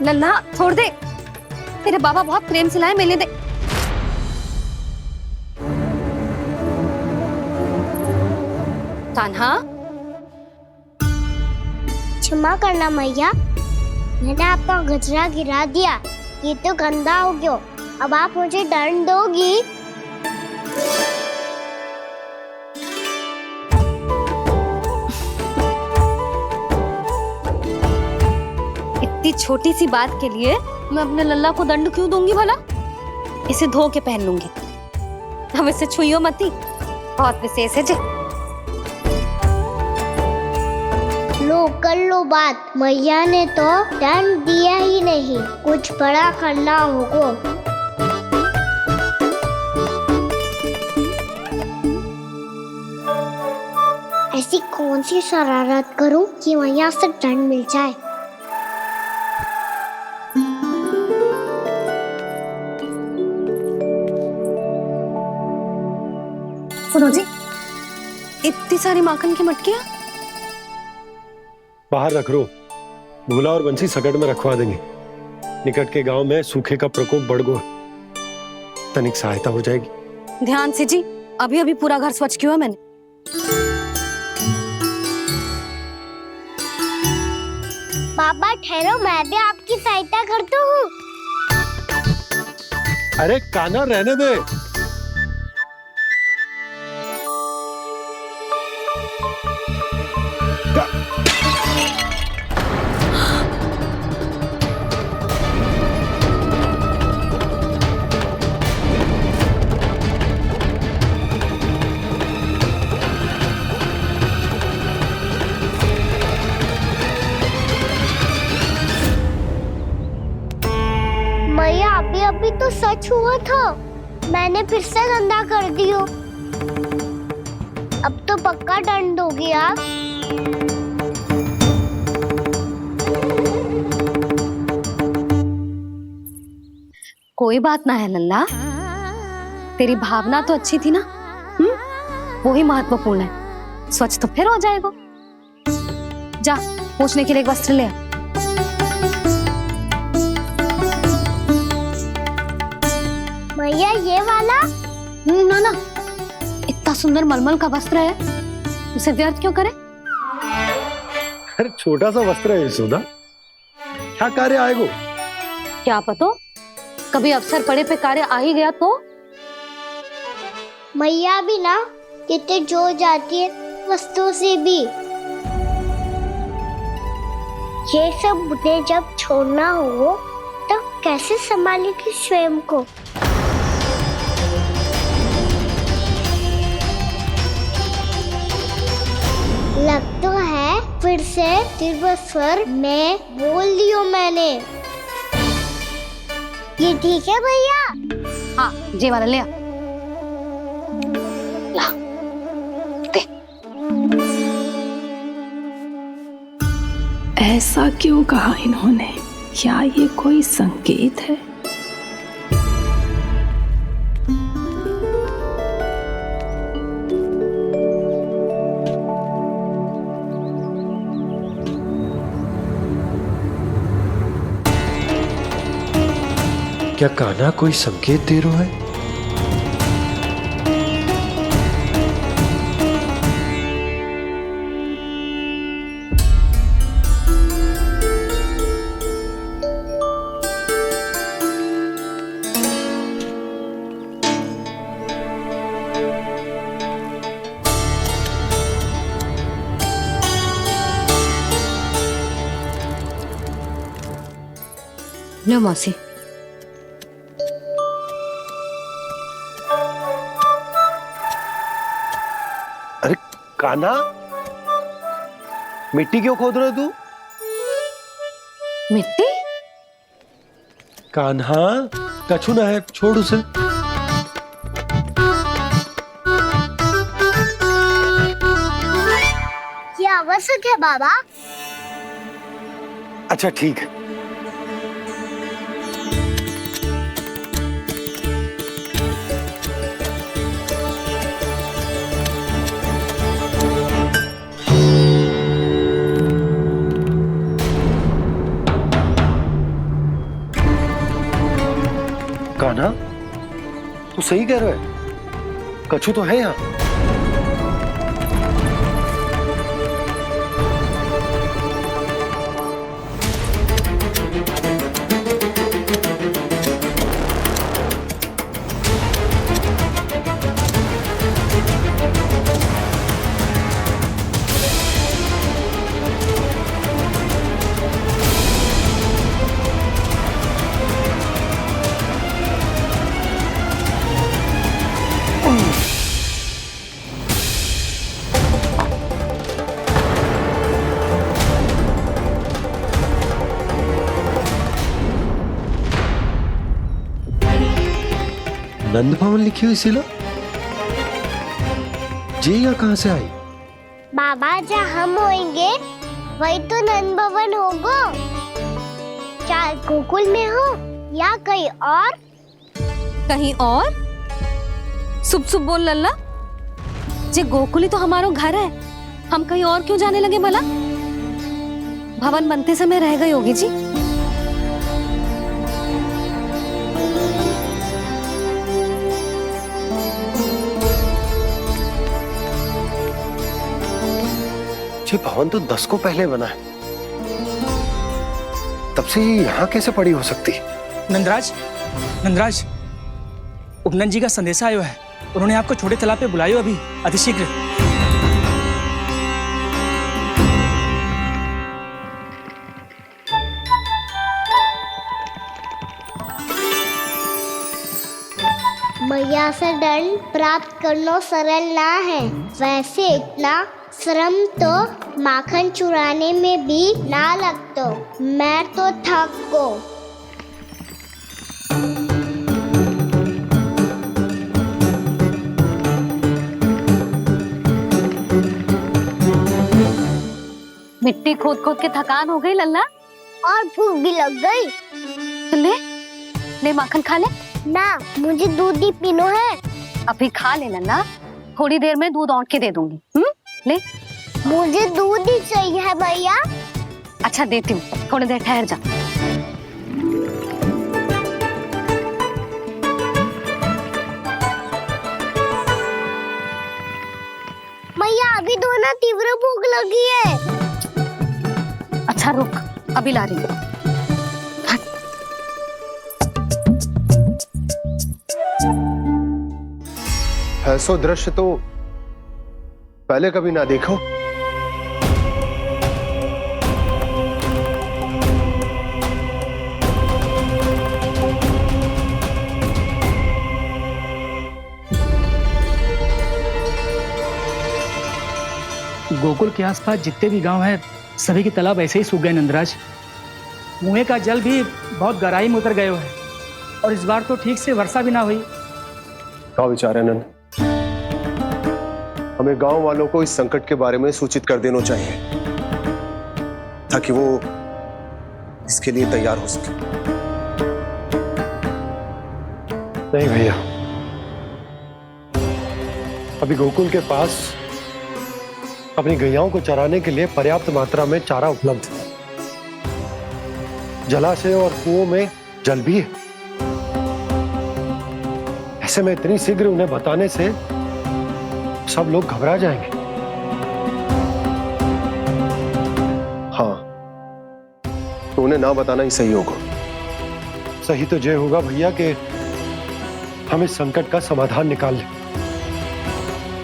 लल्ला छोड़ दे, तेरे बाबा बहुत प्रेम से लाए, मिलने दे। कान्हा, क्षमा करना मैया, मैंने आपका गजरा गिरा दिया, ये तो गंदा हो गया। अब आप मुझे दंड दोगी? इतनी छोटी सी बात के लिए मैं अपने लल्ला को दंड क्यों दूंगी भला? इसे धो के पहन लूंगी। अब इसे छुइयो मती, बहुत विशेष है जी। लो कर लो बात, मैया ने तो दंड दिया ही नहीं, कुछ बड़ा करना होगा। ऐसी कौन सी शरारत करूं कि मैया से दंड मिल जाए? सुनो जी, इतनी सारी माखन की मटकियां बाहर रख रो, भूला और बंसी सकट में रखवा देंगे। निकट के गांव में सूखे का प्रकोप बढ़ गया, तनिक सहायता हो जाएगी। ध्यान से जी, अभी अभी पूरा घर स्वच्छ किया मैंने। पापा ठहरो, मैं भी आपकी सहायता करता हूँ। अरे कान्हा रहने दे। मैया अभी अभी तो सच हुआ था, मैंने फिर से गंदा कर दियो। अब तो पक्का दंड दोगी आप। कोई बात ना है लल्ला, तेरी भावना तो अच्छी थी ना, वो ही महत्वपूर्ण है। स्वच्छ तो फिर हो जाएगा। जा पोंछने के लिए एक वस्त्र ले आ। मैया ये वाला? ना ना, इतना सुंदर मलमल का वस्त्र है, उसे व्यर्थ क्यों करे? अरे छोटा सा वस्त्र है यशोदा, क्या कार्य आएगा? क्या पता, कभी अवसर पड़े पे कार्य आ ही गया तो? मैया भी ना कितने जो जाती है वस्तुओं से भी। ये सब मुझे जब छोड़ना हो तो कैसे संभालेगी स्वयं को? लग तो है फिर से तीव्र स्वर में बोल दियो मैंने। ये ठीक है भैया? हाँ, जे वाला ले आ। ला, दे। ऐसा क्यों कहा इन्होंने? क्या ये कोई संकेत है? क्या कान्हा कोई संकेत दे रहा है? लो मौसी। अरे कान्हा, मिट्टी क्यों खोद रहे तू? मिट्टी? कान्हा, कछु ना है, छोड़ उसे। ये आवश्यक है बाबा। अच्छा ठीक है। कान्हा, तू सही कह रहा है, कछु तो है यहाँ। नंद भवन लिखी हुई सिला, जी यहाँ कहाँ से आई? बाबा जहाँ हम होंगे वही तो नंद भवन होगा। चाहे गोकुल में हो या कहीं और। कहीं और? सुब सुब बोल लल्ला, जे गोकुली तो हमारा घर है, हम कहीं और क्यों जाने लगे भला? भवन बनते समय रह गई होगी जी। ये भवन तो 10 को पहले बना है, तब से ये यहाँ कैसे पड़ी हो सकती? नंदराज, नंदराज, उपनंद जी का संदेशा आयो है। उन्होंने आपको छोटे तालाब पे बुलायो अभी अतिशीघ्र। मैया से दंड प्राप्त करना सरल ना है। वैसे इतना श्रम तो माखन चुराने में भी ना लगता। मैं तो थक गो। मिट्टी खोद खोद के थकान हो गई लल्ला, और भूख भी लग गई। तो ले माखन खा ले। ना, मुझे दूध ही पीनो है। अभी खा ले लल्ला, थोड़ी देर में दूध औंट के दे दूंगी। ले। मुझे दूध ही चाहिए है भैया। अच्छा देती हूँ, थोड़ी देर ठहर जा। मैया अभी तो ना तीव्र भूख लगी है। अच्छा रुक, अभी ला रही हूँ। ऐसा दृश्य तो पहले कभी ना देखो। गोकुल के आसपास जितने भी गांव हैं, सभी के तालाब ऐसे ही सूख गए नंदराज। कुएं का जल भी बहुत गहराई में उतर गया है, और इस बार तो ठीक से वर्षा भी ना हुई। क्या विचार है नंद? हमें गांव वालों को इस संकट के बारे में सूचित कर देना चाहिए, ताकि वो इसके लिए तैयार हो सके। नहीं भैया, अभी गोकुल के पास अपनी गैयाओं को चराने के लिए पर्याप्त मात्रा में चारा उपलब्ध है। जलाशय और कुओं में जल भी है। ऐसे में इतनी शीघ्र उन्हें बताने से सब लोग घबरा जाएंगे। हाँ, तो उन्हें ना बताना ही सही होगा। सही तो ये होगा भैया कि हम इस संकट का समाधान निकाल लें,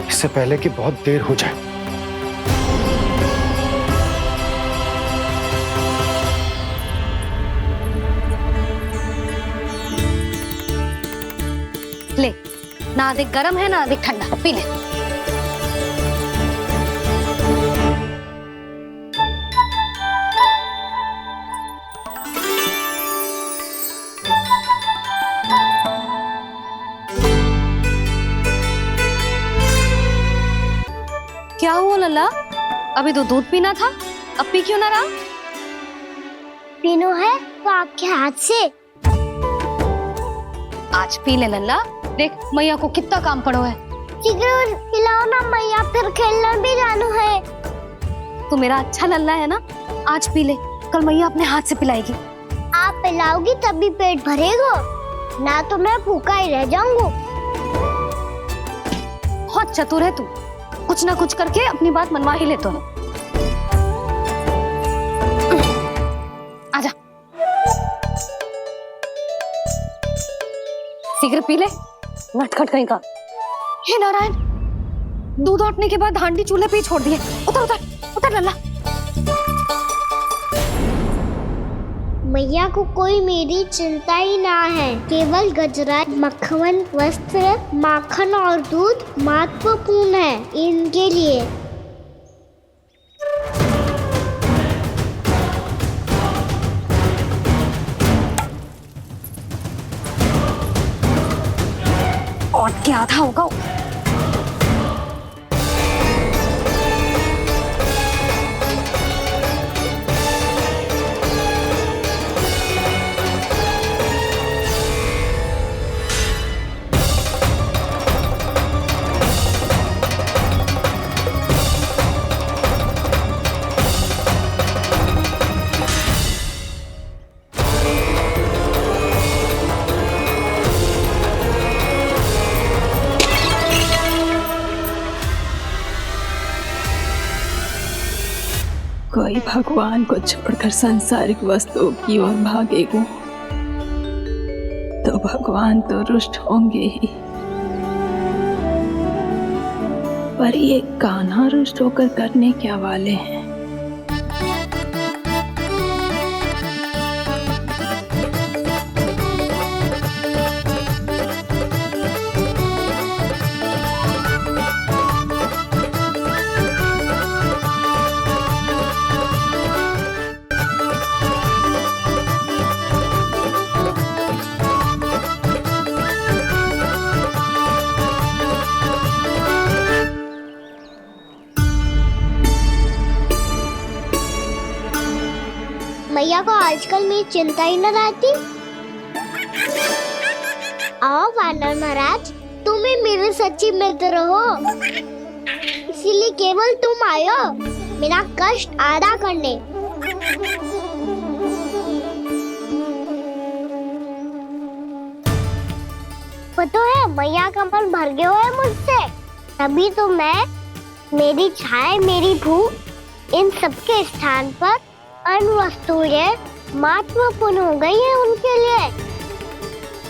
इससे पहले कि बहुत देर हो जाए। ले, ना अधिक गर्म है ना अधिक ठंडा, पी ले। क्या हुआ लल्ला? अभी तो दूध पीना था, अब पी क्यों ना रहा? पीनो है तो आपके हाथ से। आज पी ले लल्ला, देख मैया को कितना काम पड़ो है। शीघ्र खिलाओ ना मैया, फिर खेलने भी जाना है। तू मेरा अच्छा लल्ला है ना, आज पी ले, कल मैया अपने हाथ से पिलाएगी। आप पिलाओगी तभी पेट भरेगा। ना तो मैं भूखा ही रह जाऊंगा। बहुत चतुर है तू, कुछ ना कुछ करके अपनी बात मनवा ही लेता है। आजा, शीघ्र पी ले, नटखट कहीं का। हे नारायण, दूध औटने के बाद हांडी चूल्हे पे ही छोड़ दिए। उतर उतर उतर लल्ला। मैया को कोई मेरी चिंता ही ना है। केवल गजरा, मक्खन, वस्त्र, माखन और दूध महत्वपूर्ण है इनके लिए। और क्या था होगा। कोई भगवान को छोड़कर सांसारिक वस्तुओं की ओर भागेगा तो भगवान तो रुष्ट होंगे ही, पर ये कान्हा रुष्ट होकर करने क्या वाले हैं। मैया को आजकल मेरी चिंता ही न रहती। आओ वानर महाराज, तुम ही मेरे सच्ची मित्र हो, इसीलिए केवल तुम आयो मेरा कष्ट आधा करने। पता है मैया का मन भर गया है मुझसे, तभी तो मैं, मेरी छाया, मेरी भूख, इन सबके स्थान पर अन्य वस्तुएं महत्वपूर्ण हो गई है उनके लिए।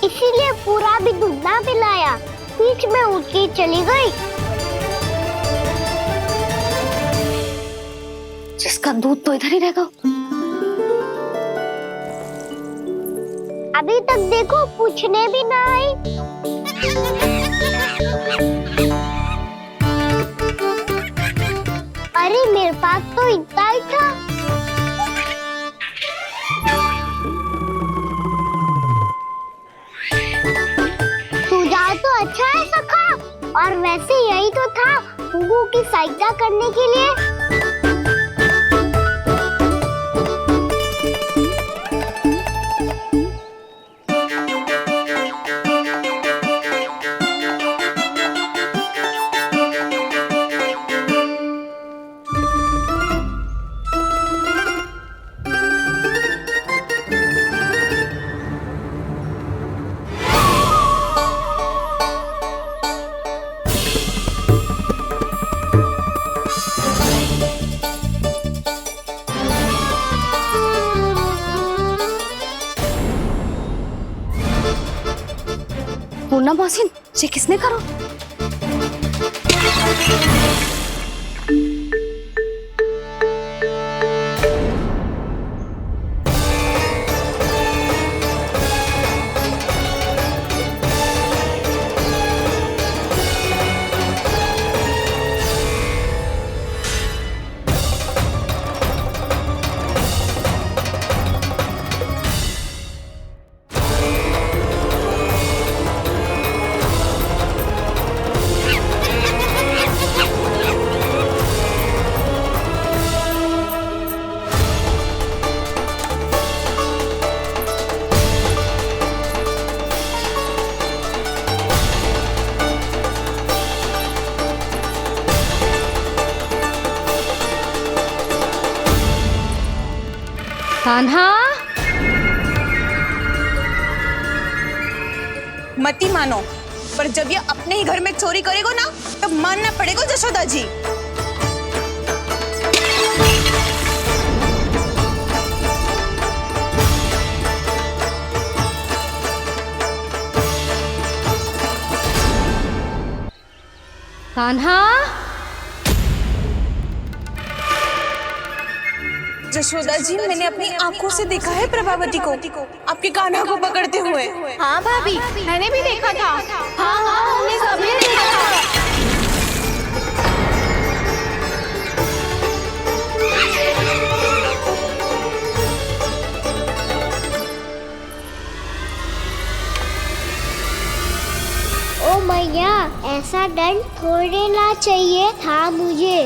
इसीलिए पूरा भी दूध ना पिलाया, बीच में उठ के चली गई। जिसका दूध तो इधर ही रहेगा। अभी तक देखो पूछने भी ना आई। अरे मेरे पास तो इतना ही था। सुझाव तो अच्छा है सखा, और वैसे यही तो था गुगु की सहायता करने के लिए। पूर्णा मौसी, ये किसने करो? कान्हा, मत ही मानो, पर जब ये अपने ही घर में चोरी करेगा ना तब मानना पड़ेगा जशोदा जी। कान्हा, जशोदा जी, मैंने अपनी आंखों से देखा है प्रभावती को आपके कान्हा को पकड़ते हुए। हाँ भाभी, मैंने भी देखा था। हाँ हाँ, हमने सभी देखा था। ओ मैया, ऐसा दंड थोड़े ना चाहिए था मुझे।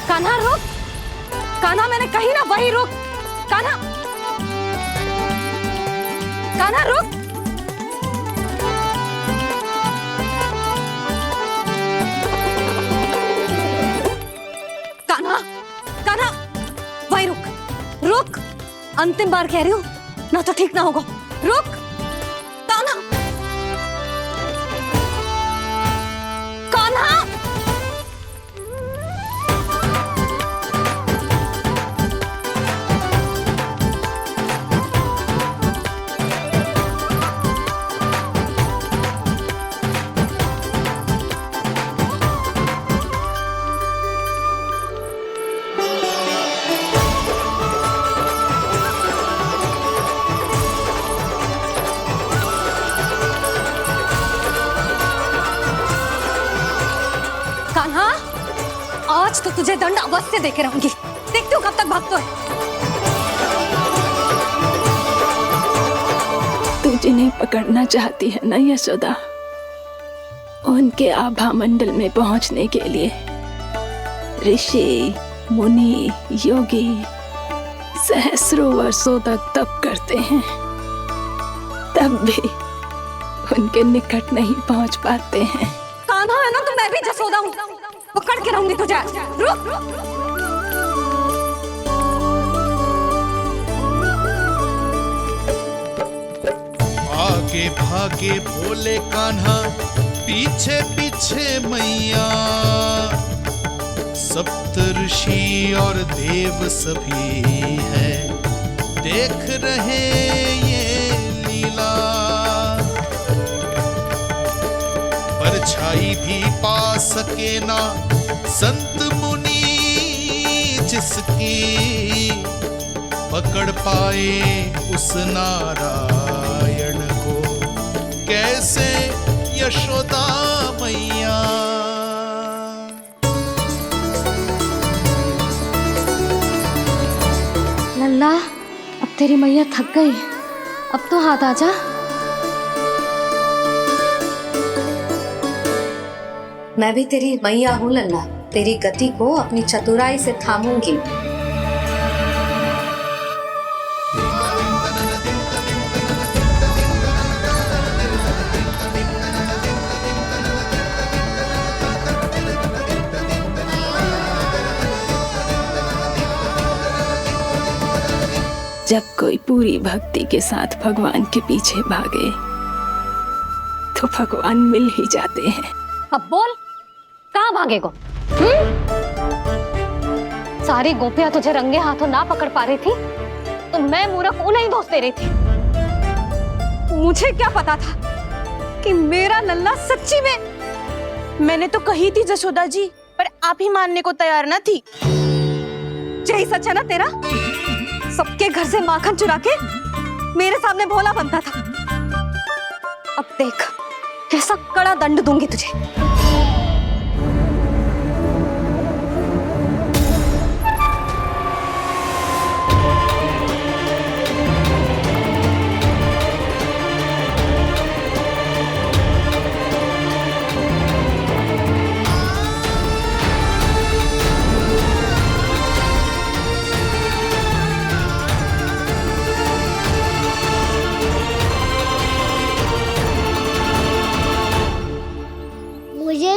कान्हा रुक, कान्हा मैंने कही ना वही रुक। कान्हा, कान्हा रुक। कान्हा, कान्हा वही रुक, रुक। अंतिम बार कह रही हूँ, ना तो ठीक ना होगा। रुक कान्हा, कान्हा। कान्हा, आज तो तुझे दंड अवश्य देके रहूंगी। देखती हूँ कब तक भागते हो। तू जिन्हें पकड़ना चाहती है ना यशोदा, उनके आभा मंडल में पहुंचने के लिए ऋषि, मुनि, योगी सहस्रों वर्षों तक तप करते हैं, तब भी उनके निकट नहीं पहुंच पाते हैं। कान्हा है ना, तो मैं भी जसोदा हूँ, पकड़ के रहूंगी तुझे। रुक। आगे भागे बोले कान्हा, पीछे पीछे मैया, सप्तऋषि और देव सभी हैं, देख रहे ये लीला। परछाई भी पा सके ना संत मुनि जिसकी, पकड़ पाए उस नारायण को कैसे यशोदा मैया। लल्ला, अब तेरी मैया थक गई, अब तो हाथ आजा। मैं भी तेरी मैया हूँ लल्ला, तेरी गति को अपनी चतुराई से थामूंगी। जब कोई पूरी भक्ति के साथ भगवान के पीछे भागे तो भगवान मिल ही जाते हैं। अब बोल, कहाँ भागेगो? सारी गोपियां तुझे रंगे हाथों ना पकड़ पा रही थी तो मैं मूर्ख उन्हें ही दोष दे रही थी। मुझे क्या पता था कि मेरा लल्ला सच्ची में। मैंने तो कही थी जशोदा जी, पर आप ही मानने को तैयार ना थी। यही सच है ना तेरा? सबके घर से माखन चुरा के मेरे सामने भोला बनता था। अब देख कैसा कड़ा दंड दूंगी तुझे। मुझे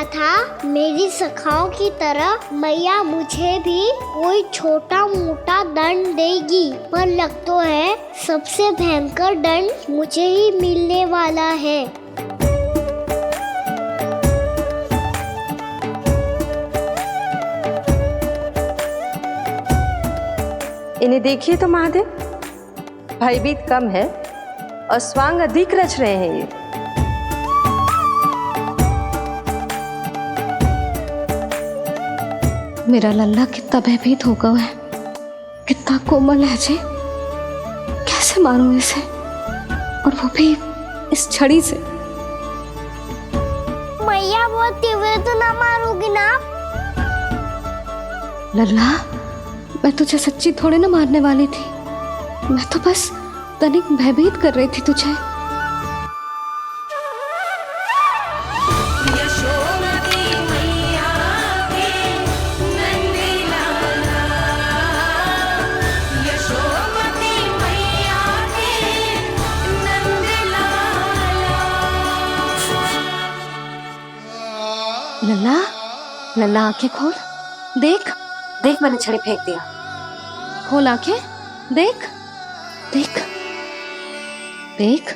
लगा था मेरी सखाओं की तरह मैया मुझे भी कोई छोटा मोटा दंड देगी, पर लग तो है सबसे भयंकर दंड मुझे ही मिलने वाला है। इन्हें देखिए तो महादेव, भयभीत कम है और स्वांग अधिक रच रहे हैं ये। मेरा लल्ला कितना भयभीत होगा है, कितना कोमल है जी। कैसे मारूं इसे, और वो भी इस छड़ी से। मैया बोलती हुए तो ना मारोगी ना? लल्ला, मैं तुझे सच्ची थोड़े ना मारने वाली थी, मैं तो बस तनिक भयभीत कर रही थी तुझे। लल्ला, लल्ला आंखें खोल, देख देख मैंने छड़ी फेंक दिया। खोल आंखें, देख देख देख।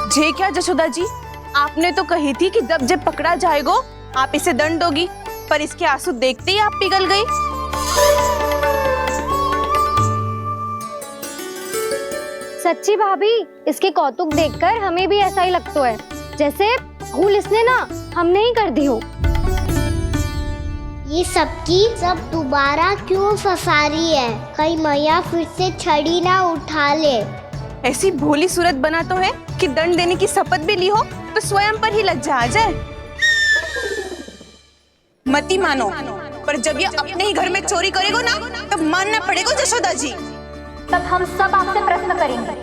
जे क्या जशोदा जी, आपने तो कही थी कि जब पकड़ा जाएगा आप इसे दंड दोगी, पर इसके आंसू देखते ही आप पिघल गई। सच्ची भाभी, इसके कौतुक देखकर हमें भी ऐसा ही लगता है जैसे भूल इसने ना हमने ही कर दी हो। ये सबकी सब दोबारा क्यों फंसा रही है? कहीं मैया फिर से छड़ी ना उठा ले। ऐसी भोली सूरत बना तो है कि दंड देने की शपथ भी ली हो तो स्वयं पर ही लग जा जाए। मती मानो, पर जब ये अपने ही घर में चोरी करेगा ना तब मानना पड़ेगा जशोदा जी। तब हम सब आपसे प्रश्न करेंगे,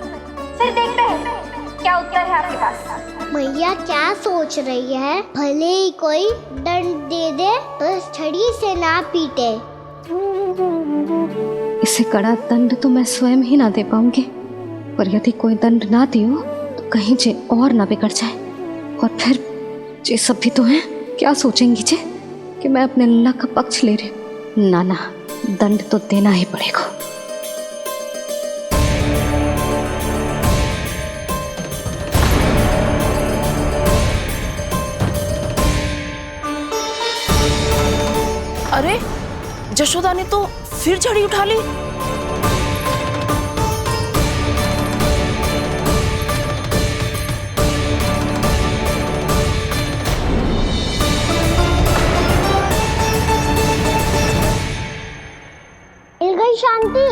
फिर देखते हैं क्या उत्तर है आपके पास। मैया क्या सोच रही है? भले ही कोई दंड दे दे, बस छड़ी से ना पीटे। इसे कड़ा दंड तो मैं स्वयं ही ना दे पाऊंगी, पर यदि कोई दंड ना दियो तो कहीं जे और ना बिगड़ जाए, और फिर जे सब भी तो हैं, क्या सोचेंगी जे कि मैं अपने लल्ला का पक्ष ले रही हूँ। ना ना, दंड तो देना ही पड़ेगा। अरे जशोदा ने तो फिर छड़ी उठा ली। मिल गई शांति,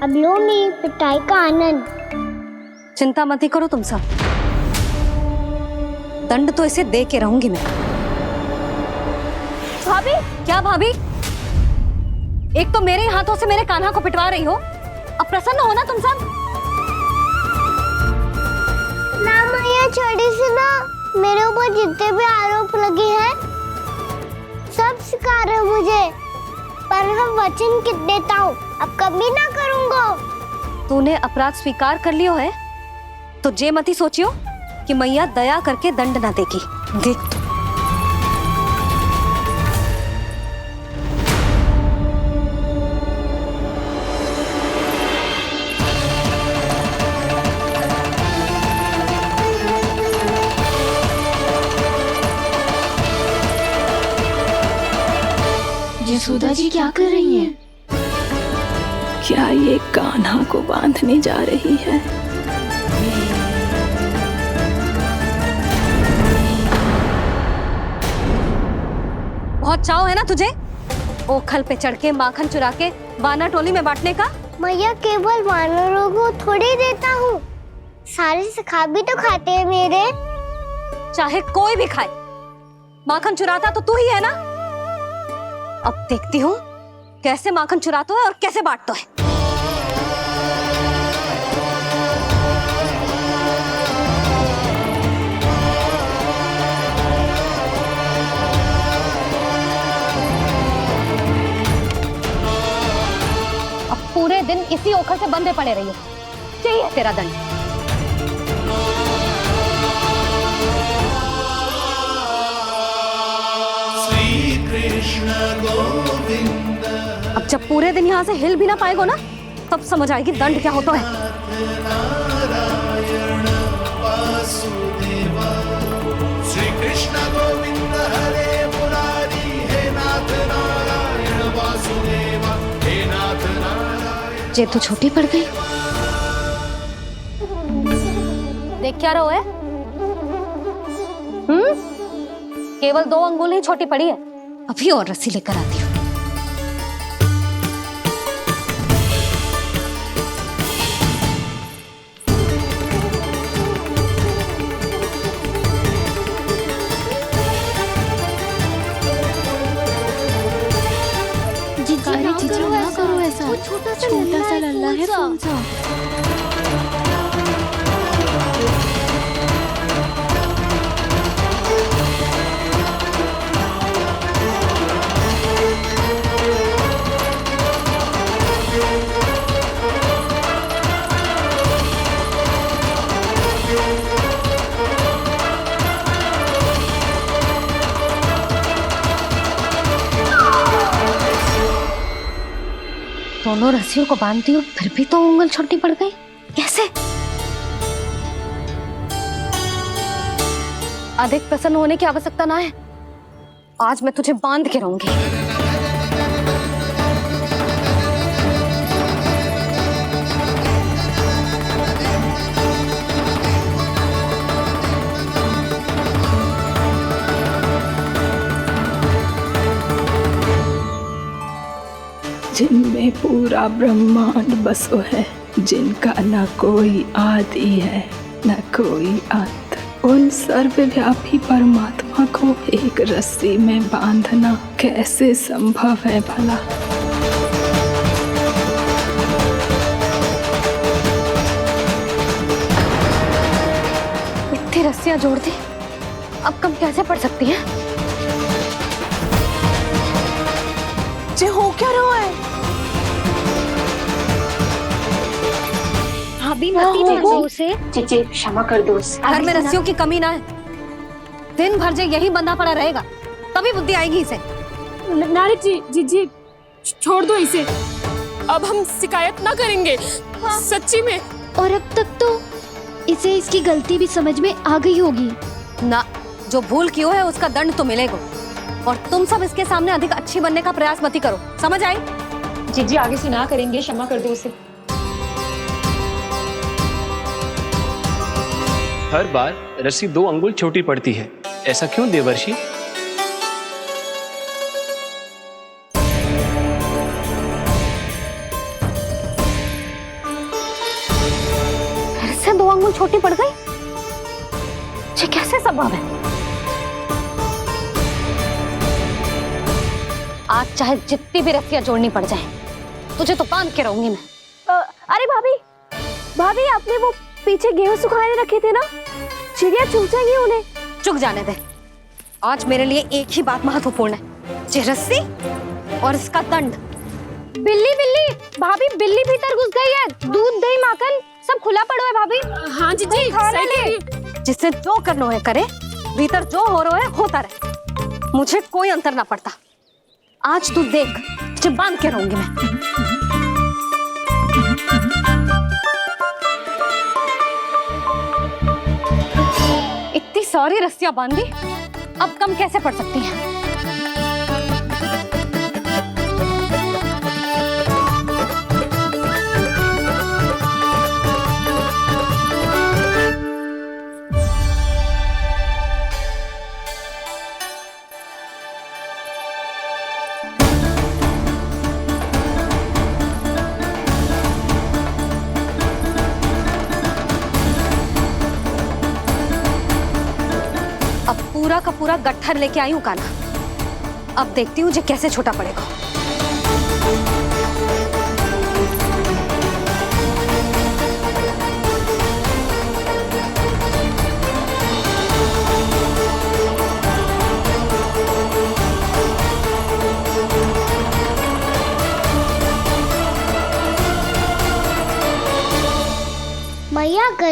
अब लो मेरी पिटाई का आनंद। चिंता मत ही करो तुम सब, दंड तो इसे दे के रहूंगी मैं। भाभी, क्या भाभी? एक तो मेरे हाथों से मेरे कान्हा को पिटवा रही हो, अब प्रसन्न हो ना तुम सब? ना मैया, छड़ी से ना मेरे ऊपर जितने भी आरोप लगे हैं सब स्वीकार है मुझे, पर हम वचन देता हूँ अब कभी ना करूँगा। तूने अपराध स्वीकार कर लियो है तो जे मत ही सोचियो कि मैया दया करके दंड ना देगी। देख तू। यशोदा जी क्या कर रही हैं? क्या ये कान्हा को बांधने जा रही है? बहुत चाव है ना तुझे ओखल पे चढ़ के माखन चुरा के वानर टोली में बांटने का? मैया, केवल वानरों को थोड़ी देता हूँ, सारे सखा भी तो खाते हैं मेरे। चाहे कोई भी खाए, माखन चुराता तो तू ही है ना। अब देखती हूँ कैसे माखन चुराता है और कैसे बांटता है। अब पूरे दिन इसी ओखर से बंधे पड़े रहिए। चाहिए तेरा दंड। श्री कृष्ण गोविंद। अब जब पूरे दिन यहाँ से हिल भी ना पाएगो ना, तब समझ आएगी दंड क्या होता है। नारायण वासुदेव। श्री कृष्ण गोविंद हरे मुरारी। हे नाथ नारायण वासुदेव। हे नाथ नारायण। जे तो छोटी पड़ गई। देख क्या रहो है? केवल 2 अंगुल ही छोटी पड़ी है। अभी और रस्सी लेकर आती हूँ। जीजी ना करो ऐसा। छोटा सा लल्ला है कौन सा? दोनों रस्सियों को बांधती हूँ, फिर भी तो उंगल छोटी पड़ गई। कैसे? अधिक प्रसन्न होने की आवश्यकता ना है। आज मैं तुझे बांध के रहूंगी। जिनमें पूरा ब्रह्मांड बसो है, जिनका न कोई आदि है न कोई अंत, उन सर्वव्यापी परमात्मा को एक रस्सी में बांधना कैसे संभव है भला? इतनी रस्सियां जोड़ दी, अब कम कैसे पड़ सकती हैं? जे हो क्या रहा है? भाभी मती चलो से जीजी क्षमा कर दो उसे। घर में रस्सियों की कमी ना है। दिन भर जो यही बंधा पड़ा रहेगा, तभी बुद्धि आएगी इसे। नारी जी जीजी छोड़ दो इसे। अब हम शिकायत ना करेंगे। सच्ची में। और अब तक तो इसे इसकी गलती भी समझ में आ गई होगी ना। जो भूल की है उसका दंड तो मिलेगा। और तुम सब इसके सामने अधिक अच्छी बनने का प्रयास मत ही करो, समझ आई? जीजी आगे से ना करेंगे, क्षमा कर दो उसे। हर बार रस्सी 2 अंगुल छोटी पड़ती है, ऐसा क्यों देवर्षि? फिर से 2 अंगुल छोटी पड़ गई? ये कैसे संभव है? आज चाहे जितनी भी रस्सियां जोड़नी पड़ जाए, तुझे तो बांध के रहूंगी मैं। अरे भाभी आपने वो पीछे गेहूं सुखाने रखे थे ना, चिड़िया चुग जाएंगी उन्हें। चुग जाने दे। आज मेरे लिए एक ही बात महत्वपूर्ण है, ये रस्सी और इसका दंड। बिल्ली भाभी, बिल्ली भीतर घुस गई है। दूध दही माखन सब खुला पड़ा है भाभी। हाँ जीजी सही कह रही है। जिससे जो करना है करे, भीतर जो हो रहा है होता रहे, मुझे कोई अंतर ना पड़ता। आज तू देख, तुझे बांध के रहूंगी मैं। इतनी सारी रस्सियां बांधी, अब कम कैसे पड़ सकती हैं? पूरा का पूरा गट्ठर लेके आई हूँ काना। अब देखती हूँ जे कैसे छोटा पड़ेगा।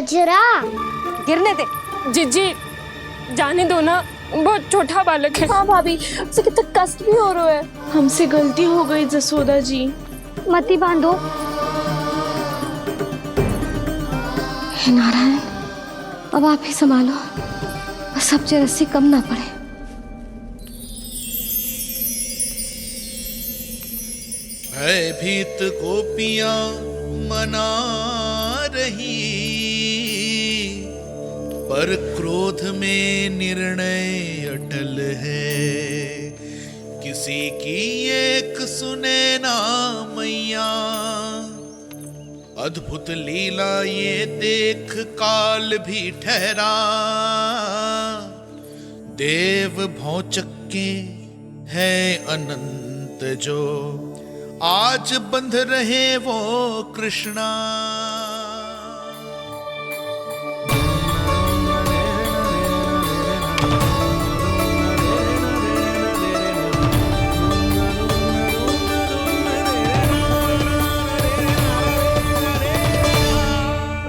गजरा। गिरने दे। जीजी जाने दो ना, बहुत छोटा बालक है। हाँ भाभी, उसे कितना कष्ट भी हो रहा है। हमसे गलती हो गई जसोदा जी। मती बांधो। हे नारायण, अब आप ही संभालो, बस अब रस्सी कम ना पड़े। भयभीत गोपियां मना रही, पर क्रोध में निर्णय अटल है। किसी की एक सुने ना मैया, अद्भुत लीला ये देख काल भी ठहरा। देव भौचक्के है अनंत जो, आज बंध रहे वो कृष्णा।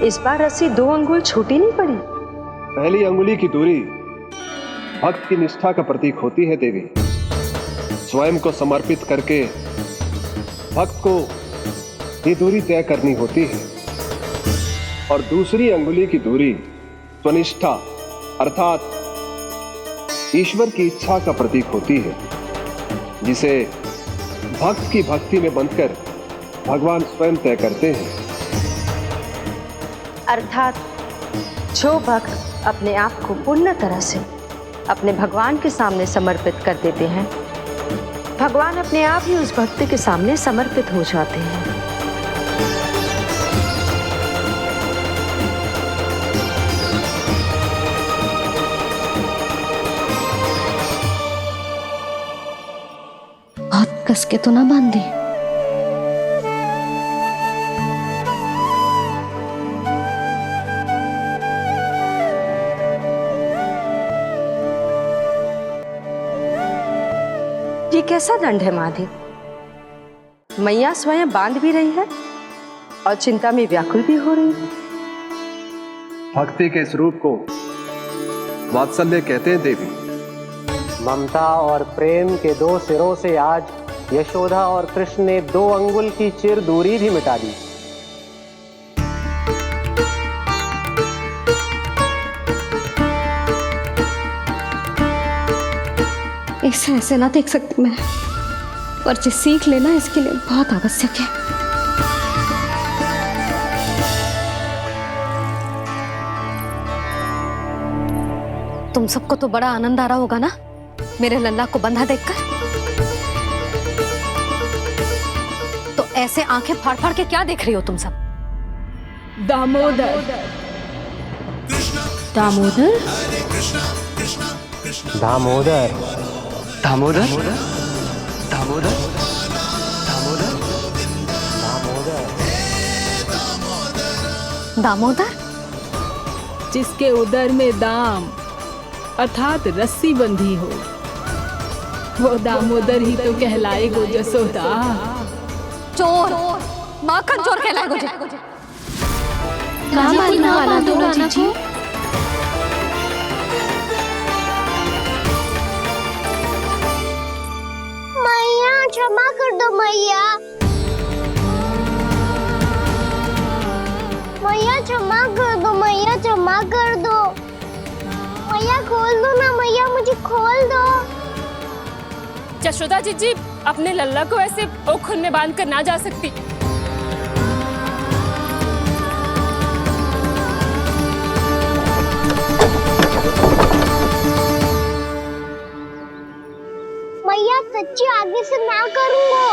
इस बार रस्सी 2 अंगुल छोटी नहीं पड़ी। पहली अंगुली की दूरी भक्त की निष्ठा का प्रतीक होती है देवी। स्वयं को समर्पित करके भक्त को ये दूरी तय करनी होती है। और दूसरी अंगुली की दूरी स्वनिष्ठा अर्थात ईश्वर की इच्छा का प्रतीक होती है, जिसे भक्त की भक्ति में बंधकर भगवान स्वयं तय करते हैं। अर्थात जो भक्त अपने आप को पूर्ण तरह से अपने भगवान के सामने समर्पित कर देते हैं, भगवान अपने आप ही उस भक्त के सामने समर्पित हो जाते हैं। बहुत कस के तो ना बांधी। ये कैसा दंड है महादेव? मैया स्वयं बांध भी रही है और चिंता में व्याकुल भी हो रही है। भक्ति के इस रूप को वात्सल्य कहते हैं देवी। ममता और प्रेम के 2 सिरों से आज यशोदा और कृष्ण ने 2 अंगुल की चिर दूरी भी मिटा दी। ऐसे ऐसे ना देख सकती मैं, पर जो सीख लेना इसके लिए बहुत आवश्यक है। तुम सबको तो बड़ा आनंद आ रहा होगा ना मेरे लल्ला को बंधा देखकर। तो ऐसे आंखें फाड़ फाड़ के क्या देख रही हो तुम सब? दामोदर। दामोदर? दामोदर। दामोदर दामोदर दामोदर? जिसके उदर में दाम अर्थात रस्सी बंधी हो, वो दामोदर ही तो कहलाएगो जसोदा। चोर, माखन चोर कहलाएगो जे। जी मैया क्षमा कर दो मैया। मैया क्षमा कर दो, मैया क्षमा कर दो। मैया खोल दो ना मैया, मुझे खोल दो। यशोदा जीजी अपने लल्ला को ऐसे ओखुन में बांध कर ना जा सकती। मैया सच्ची आगे से ना करूंगा।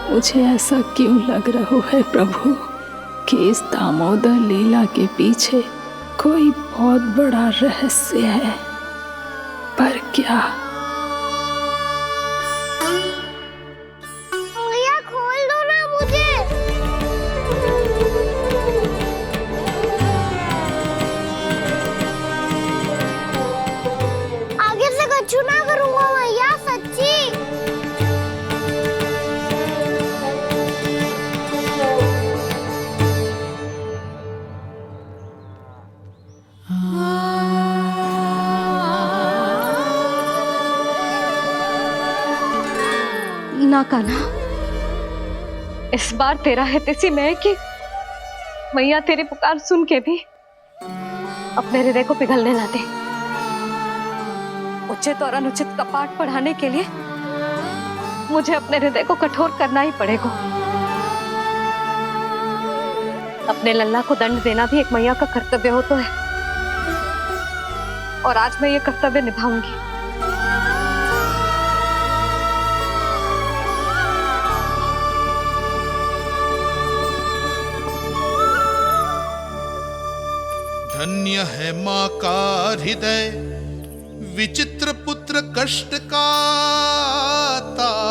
मुझे ऐसा क्यों लग रहा है प्रभु कि इस दामोदर लीला के पीछे कोई बहुत बड़ा रहस्य है, पर क्या? मैया खोल दो ना मुझे। आगे से कछु ना करूंगा मैया, सच्ची। ना कान्हा, इस बार तेरा हित इसी में है कि मैया तेरी पुकार सुन के भी अपने हृदय को पिघलने ना दे। उचित और अनुचित का पाठ पढ़ाने के लिए मुझे अपने हृदय को कठोर करना ही पड़ेगा। अपने लल्ला को दंड देना भी एक मैया का कर्तव्य हो तो है, और आज मैं ये कर्तव्य निभाऊंगी। धन्य है माँ का हृदय, विचित्र पुत्र कष्ट का ताप,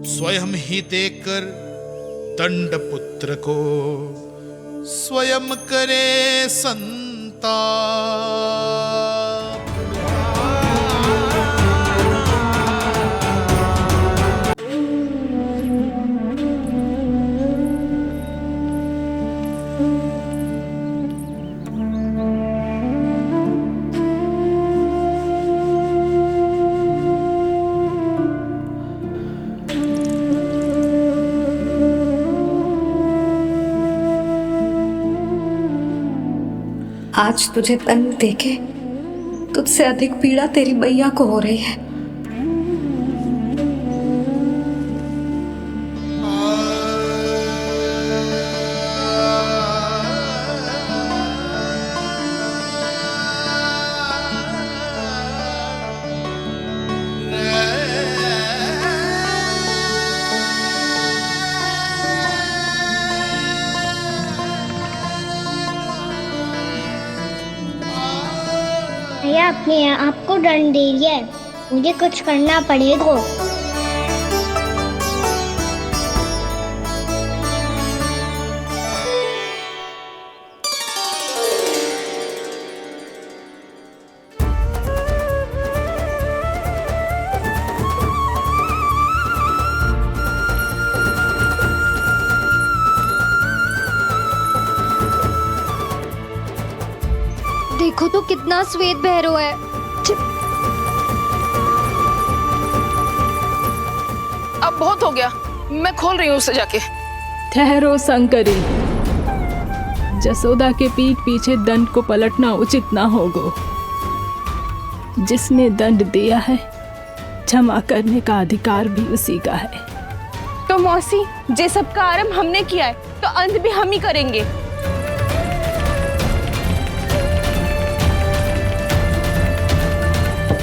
स्वयं ही देकर दंड पुत्र को स्वयं करे संताप। आज तुझे दंड देके तुझसे अधिक पीड़ा तेरी मैया को हो रही है। भैया अपने आप को दंड दे दिया है, मुझे कुछ करना पड़ेगा। देखो तो कितना श्वेत भैरव है। अब बहुत हो गया, मैं खोल रही हूँ उसे जाके। ठहरो शंकरी, जसोदा के पीठ पीछे दंड को पलटना उचित ना होगा। जिसने दंड दिया है क्षमा करने का अधिकार भी उसी का है। तो मौसी, जे सब का आरंभ हमने किया है तो अंत भी हम ही करेंगे।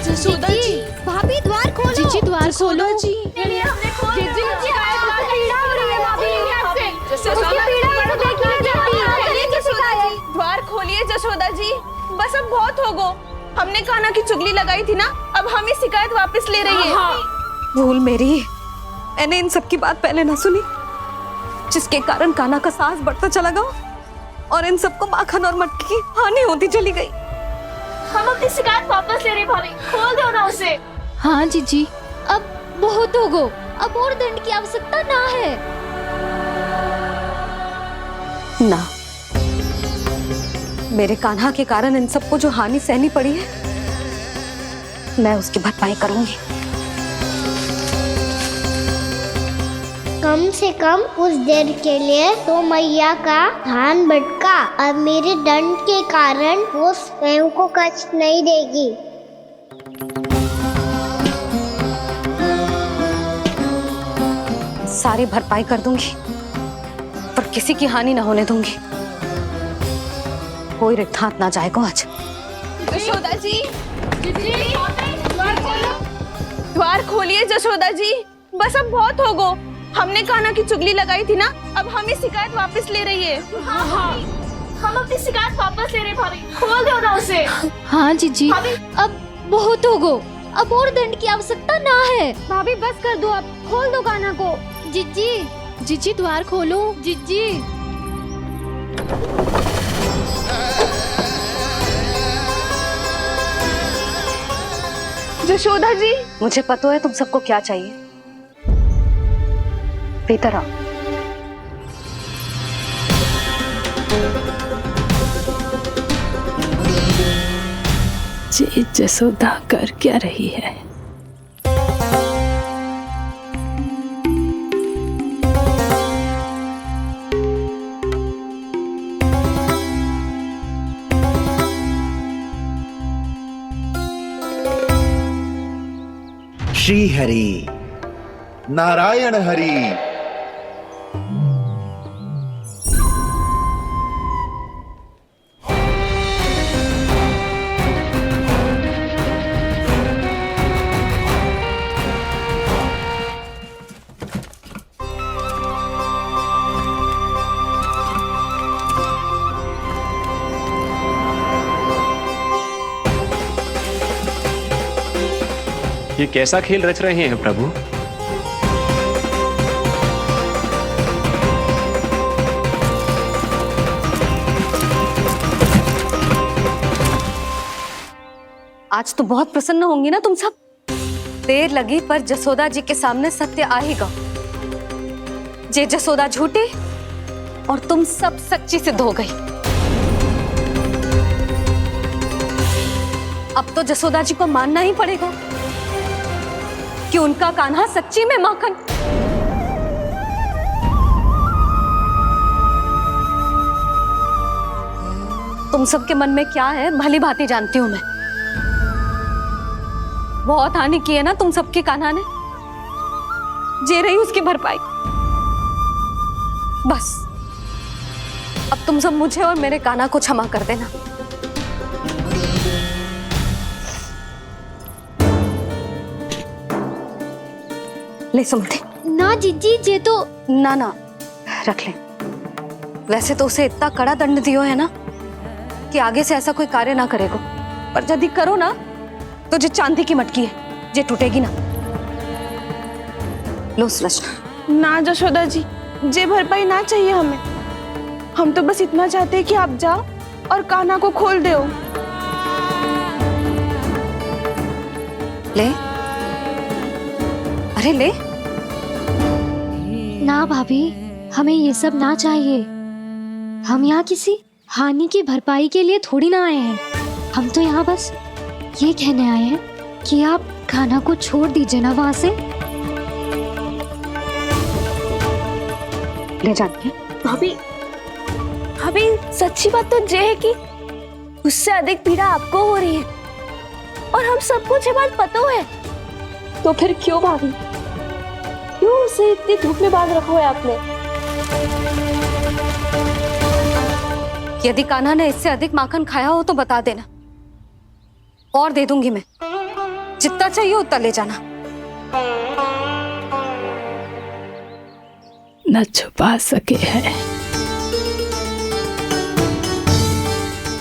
जसोदा जी, भाभी द्वार खोलो। जीजी द्वार खोलो। जी द्वार खोलिए जसोदा जी, बस अब बहुत हो गो। हमने कान्हा की चुगली लगाई थी ना, अब हम ये शिकायत वापस ले रही है। भूल मेरी, मैंने इन सब की बात पहले ना सुनी, जिसके कारण कान्हा का साहस बढ़ता चला गया और इन सबको माखन और मटकी की हानि होती चली गई। हम अपनी शिकायत वापस ले रहे भाभी, खोल दो ना उसे। हाँ जीजी, अब बहुत हो गो, अब और दंड की आवश्यकता ना है। ना, मेरे कान्हा के कारण इन सबको जो हानि सहनी पड़ी है, मैं उसकी भरपाई करूंगी। कम से कम उस देर के लिए तो मैया का ध्यान भटका और मेरे दंड के कारण वो स्वयं को कष्ट नहीं देगी। सारी भरपाई कर दूंगी, पर किसी की हानि ना होने दूंगी। कोई रिक्त हाथ ना जाएगा आज। जसोदा जी, द्वार खोलिए जसोदा जी, बस अब बहुत हो गो। हमने कान्हा की चुगली लगाई थी ना, अब हम ये शिकायत वापस ले रही है। हम अपनी शिकायत वापस ले रहे भाभी, खोल दो ना उसे। हाँ जीजी, अब बहुत हो गो, अब और दंड की आवश्यकता ना है। भाभी बस कर दो, अब खोल दो कान्हा को। जीजी, जीजी द्वार खोलो। जीजी, जशोदा जी, मुझे पता है तुम सबको क्या चाहिए। भीतर आओ। जी जसोदा कर क्या रही है? श्री हरि, नारायण हरि। ये कैसा खेल रच रहे हैं प्रभु? आज तो बहुत प्रसन्न होंगी ना तुम सब। देर लगी पर जसोदा जी के सामने सत्य आएगा। जे जसोदा झूठी और तुम सब सच्ची सिद्ध हो गई। अब तो जसोदा जी को मानना ही पड़ेगा कि उनका कान्हा सच्ची में माखन। तुम सबके मन में क्या है भली भांति जानती हूं मैं। बहुत हानि की है ना तुम सबके कान्हा ने, जे रही उसकी भरपाई। बस अब तुम सब मुझे और मेरे कान्हा को क्षमा कर देना। ले सुमति। ना जीजी, जे तो ना रख ले। वैसे तो उसे इतना कड़ा दंड दियो है ना कि आगे से ऐसा कोई कार्य ना करेगा, पर यदि करो ना तो जो चांदी की मटकी है जे टूटेगी ना। लो सुलझ। ना जशोदा जी, जे भरपाई ना चाहिए हमें। हम तो बस इतना चाहते हैं कि आप जाओ और कान्हा को खोल दो। ले, अरे ले। ना भाभी, हमें ये सब ना चाहिए। हम यहाँ किसी हानि की भरपाई के लिए थोड़ी ना आए हैं। हम तो यहाँ बस ये कहने आए हैं कि आप कान्हा को छोड़ दीजिए ना वहां से। ले जाती भाभी, भाभी सच्ची बात तो ये है कि उससे अधिक पीड़ा आपको हो रही है और हम सबको ये बात पता है। तो फिर क्यों भाभी, क्यों उसे इतनी धूप में बांध रखा है आपने? यदि कान्हा ने इससे अधिक माखन खाया हो तो बता देना, और दे दूंगी मैं। जितना चाहिए उतना ले जाना। न छुपा सके है,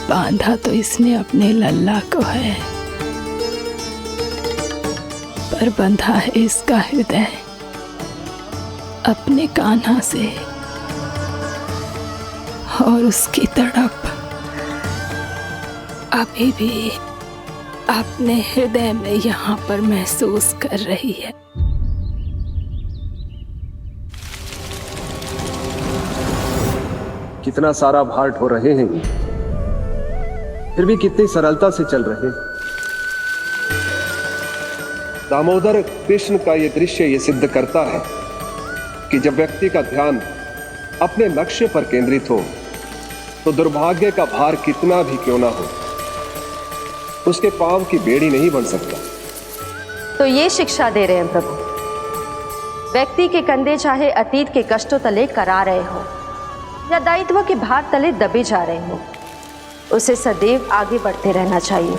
बांधा तो इसने अपने लल्ला को है, पर बंधा है इसका हृदय अपने कान्हा से। और उसकी तड़प अभी भी अपने हृदय में यहाँ पर महसूस कर रही है। कितना सारा भार ढो रहे हैं, फिर भी कितनी सरलता से चल रहे हैं। दामोदर कृष्ण का यह दृश्य ये सिद्ध करता है कि जब व्यक्ति का ध्यान अपने लक्ष्य पर केंद्रित हो तो दुर्भाग्य का भार कितना भी क्यों ना हो, उसके पांव की बेड़ी नहीं बन सकता। तो ये शिक्षा दे रहे हैं प्रभु। व्यक्ति के कंधे चाहे अतीत के कष्टों तले करा रहे हो या दायित्व के भार तले दबे जा रहे हो, उसे सदैव आगे बढ़ते रहना चाहिए।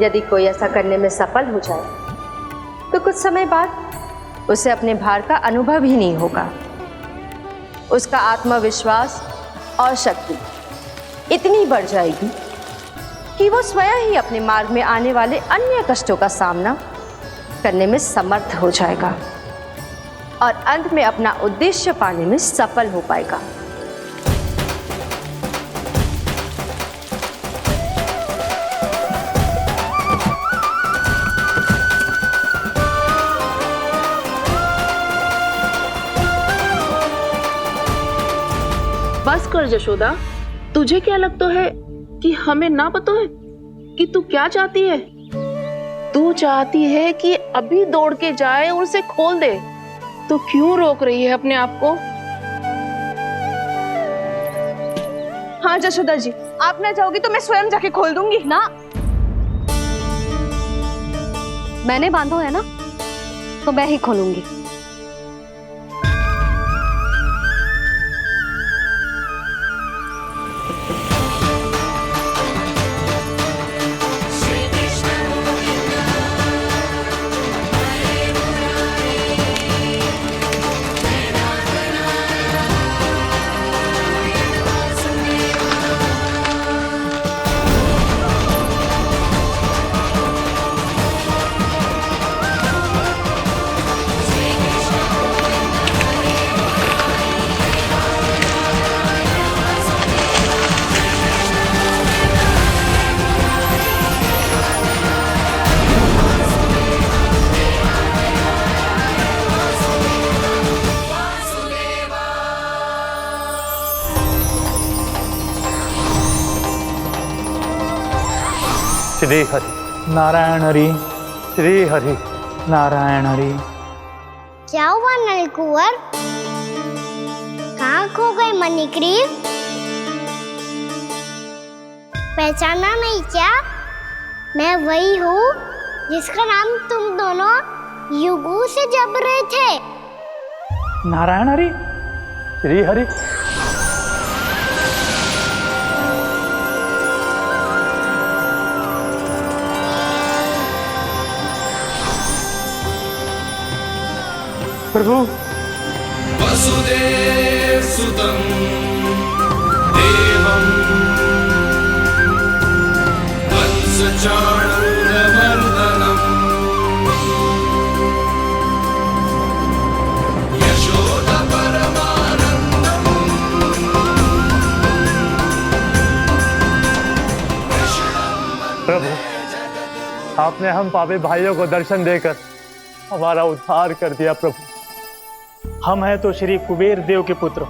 यदि कोई ऐसा करने में सफल हो जाए तो कुछ समय बाद उसे अपने भार का अनुभव ही नहीं होगा। उसका आत्मविश्वास और शक्ति इतनी बढ़ जाएगी कि वो स्वयं ही अपने मार्ग में आने वाले अन्य कष्टों का सामना करने में समर्थ हो जाएगा और अंत में अपना उद्देश्य पाने में सफल हो पाएगा। बस कर जशोदा, तुझे क्या लगता है कि हमें ना पता है कि तू क्या चाहती है? तू चाहती है कि अभी दौड़ के जाए और उसे खोल दे, तो क्यों रोक रही है अपने आप को? हाँ जशोदा जी, आप ना जाओगी तो मैं स्वयं जाके खोल दूंगी। ना, मैंने बांधो है ना, तो मैं ही खोलूंगी। श्री हरि नारायण हरि, श्री हरि नारायण हरि। क्या हुआ नलकुंवर? कहाँ खो गए मणिग्रीव? पहचाना नहीं क्या? मैं वही हूँ जिसका नाम तुम दोनों युगों से जप रहे थे। नारायण हरि, श्री हरि। प्रभु वसुदेव सुतं देवं वंशचाणूरमर्दनम् यशोदा परमानन्दम् प्रभु, आपने हम पापी भाइयों को दर्शन देकर हमारा उद्धार कर दिया। प्रभु, हम हैं तो श्री कुबेर देव के पुत्र,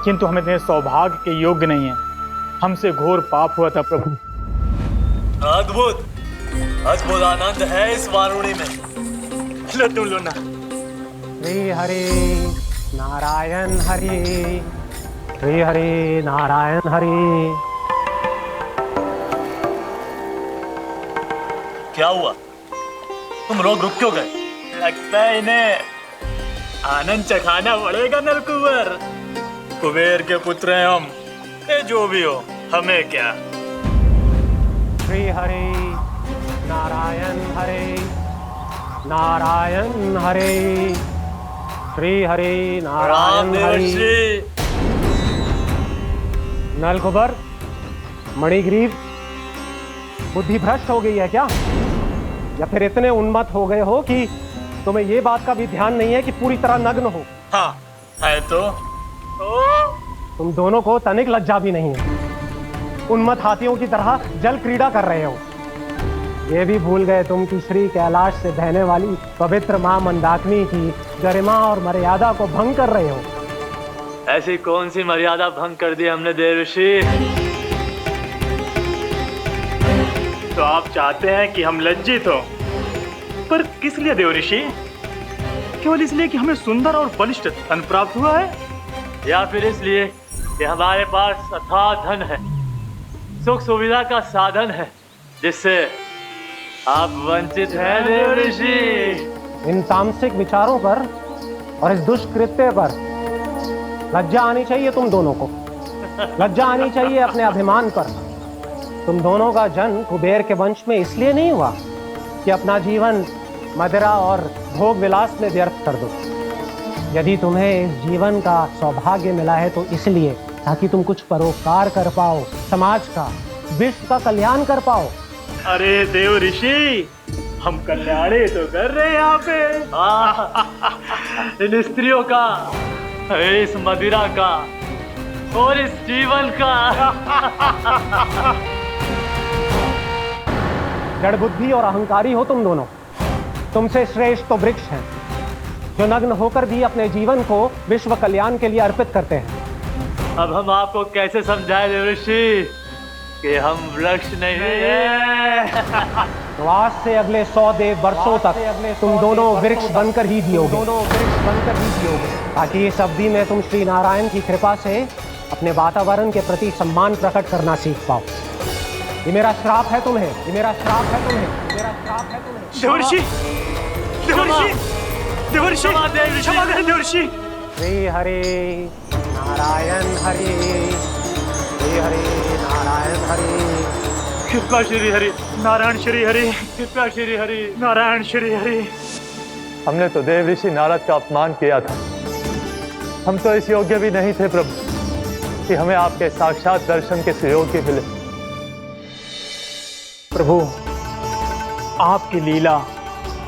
किंतु हम इतने सौभाग्य के योग्य नहीं हैं। हमसे घोर पाप हुआ था प्रभु। अद्भुत अद्भुत आनंद है इस वारुणी में। लो तुम लो ना। श्री हरि नारायण हरि, श्री हरि नारायण हरि। क्या हुआ? तुम रोग रुक क्यों गए? लगता है इन्हें आनंद चखाना पड़ेगा नलकुंवर। कुबेर के पुत्र हैं हम, ये जो भी हो हमें क्या। श्री हरि नारायण हरि, नारायण हरि, श्री हरि नारायण हरि। नलकुबर, मणिग्रीव, बुद्धि भ्रष्ट हो गई है क्या? या फिर इतने उन्मत्त हो गए हो कि तुम्हें ये बात का भी ध्यान नहीं है कि पूरी तरह नग्न हो? हाँ है तो तुम दोनों को तनिक लज्जा भी नहीं है। उन्मत्त हाथियों की तरह जल क्रीड़ा कर रहे हो। ये भी भूल गए तुम कि श्री कैलाश से बहने वाली पवित्र मां मंदाकिनी की गरिमा और मर्यादा को भंग कर रहे हो। ऐसी कौन सी मर्यादा भंग कर दी हमने देवर्षि? तो आप चाहते हैं कि हम लज्जित हो, पर किस लिए देवर्षि? केवल इसलिए कि हमें सुंदर और बलिष्ठ धन प्राप्त हुआ है, या फिर इसलिए कि हमारे पास अथाह धन है, सुख सुविधा का साधन है, जिससे आप वंचित हैं देवर्षि? इन तामसिक विचारों पर और इस दुष्कृत्य पर लज्जा आनी चाहिए तुम दोनों को। लज्जा आनी चाहिए अपने अभिमान पर। तुम दोनों का जन्म कुबेर के वंश में इसलिए नहीं हुआ कि अपना जीवन मदिरा और भोग विलास में व्यर्थ कर दो। यदि तुम्हें इस जीवन का सौभाग्य मिला है तो इसलिए ताकि तुम कुछ परोपकार कर पाओ, समाज का, विश्व का कल्याण कर पाओ। अरे देव ऋषि, हम कल्याणी तो कर रहे हैं यहाँ पे। इन स्त्रियों का, इस मदिरा का और इस जीवन का। जड़ बुद्धि और अहंकारी हो तुम दोनों। तुमसे श्रेष्ठ तो वृक्ष हैं जो नग्न होकर भी अपने जीवन को विश्व कल्याण के लिए अर्पित करते हैं। अब हम आपको कैसे समझाएं देवर्षि कि हम वृक्ष नहीं हैं? तो आज से अगले 100 देव वर्षों तक तुम दोनों वृक्ष बनकर ही जियोगे, ताकि इस अवधि में तुम श्री नारायण की कृपा से अपने वातावरण के प्रति सम्मान प्रकट करना सीख पाओ। ये मेरा श्राप है तुम्हें, ये मेरा श्राप है तुम्हें, ये मेरा श्राप है तुम्हें। देवर्षि, देवर्षि, देवर्षि क्षमा दे देवर्षि। श्री हरि नारायण हरि, श्री हरि नारायण हरि, कृपा श्री हरि नारायण श्री हरि, कृपा श्री हरि नारायण श्री हरि। हमने तो देव ऋषि नारद का अपमान किया था। हम तो इस योग्य भी नहीं थे प्रभु कि हमें आपके साक्षात दर्शन के सुयोग्य मिले। प्रभु, आपकी लीला,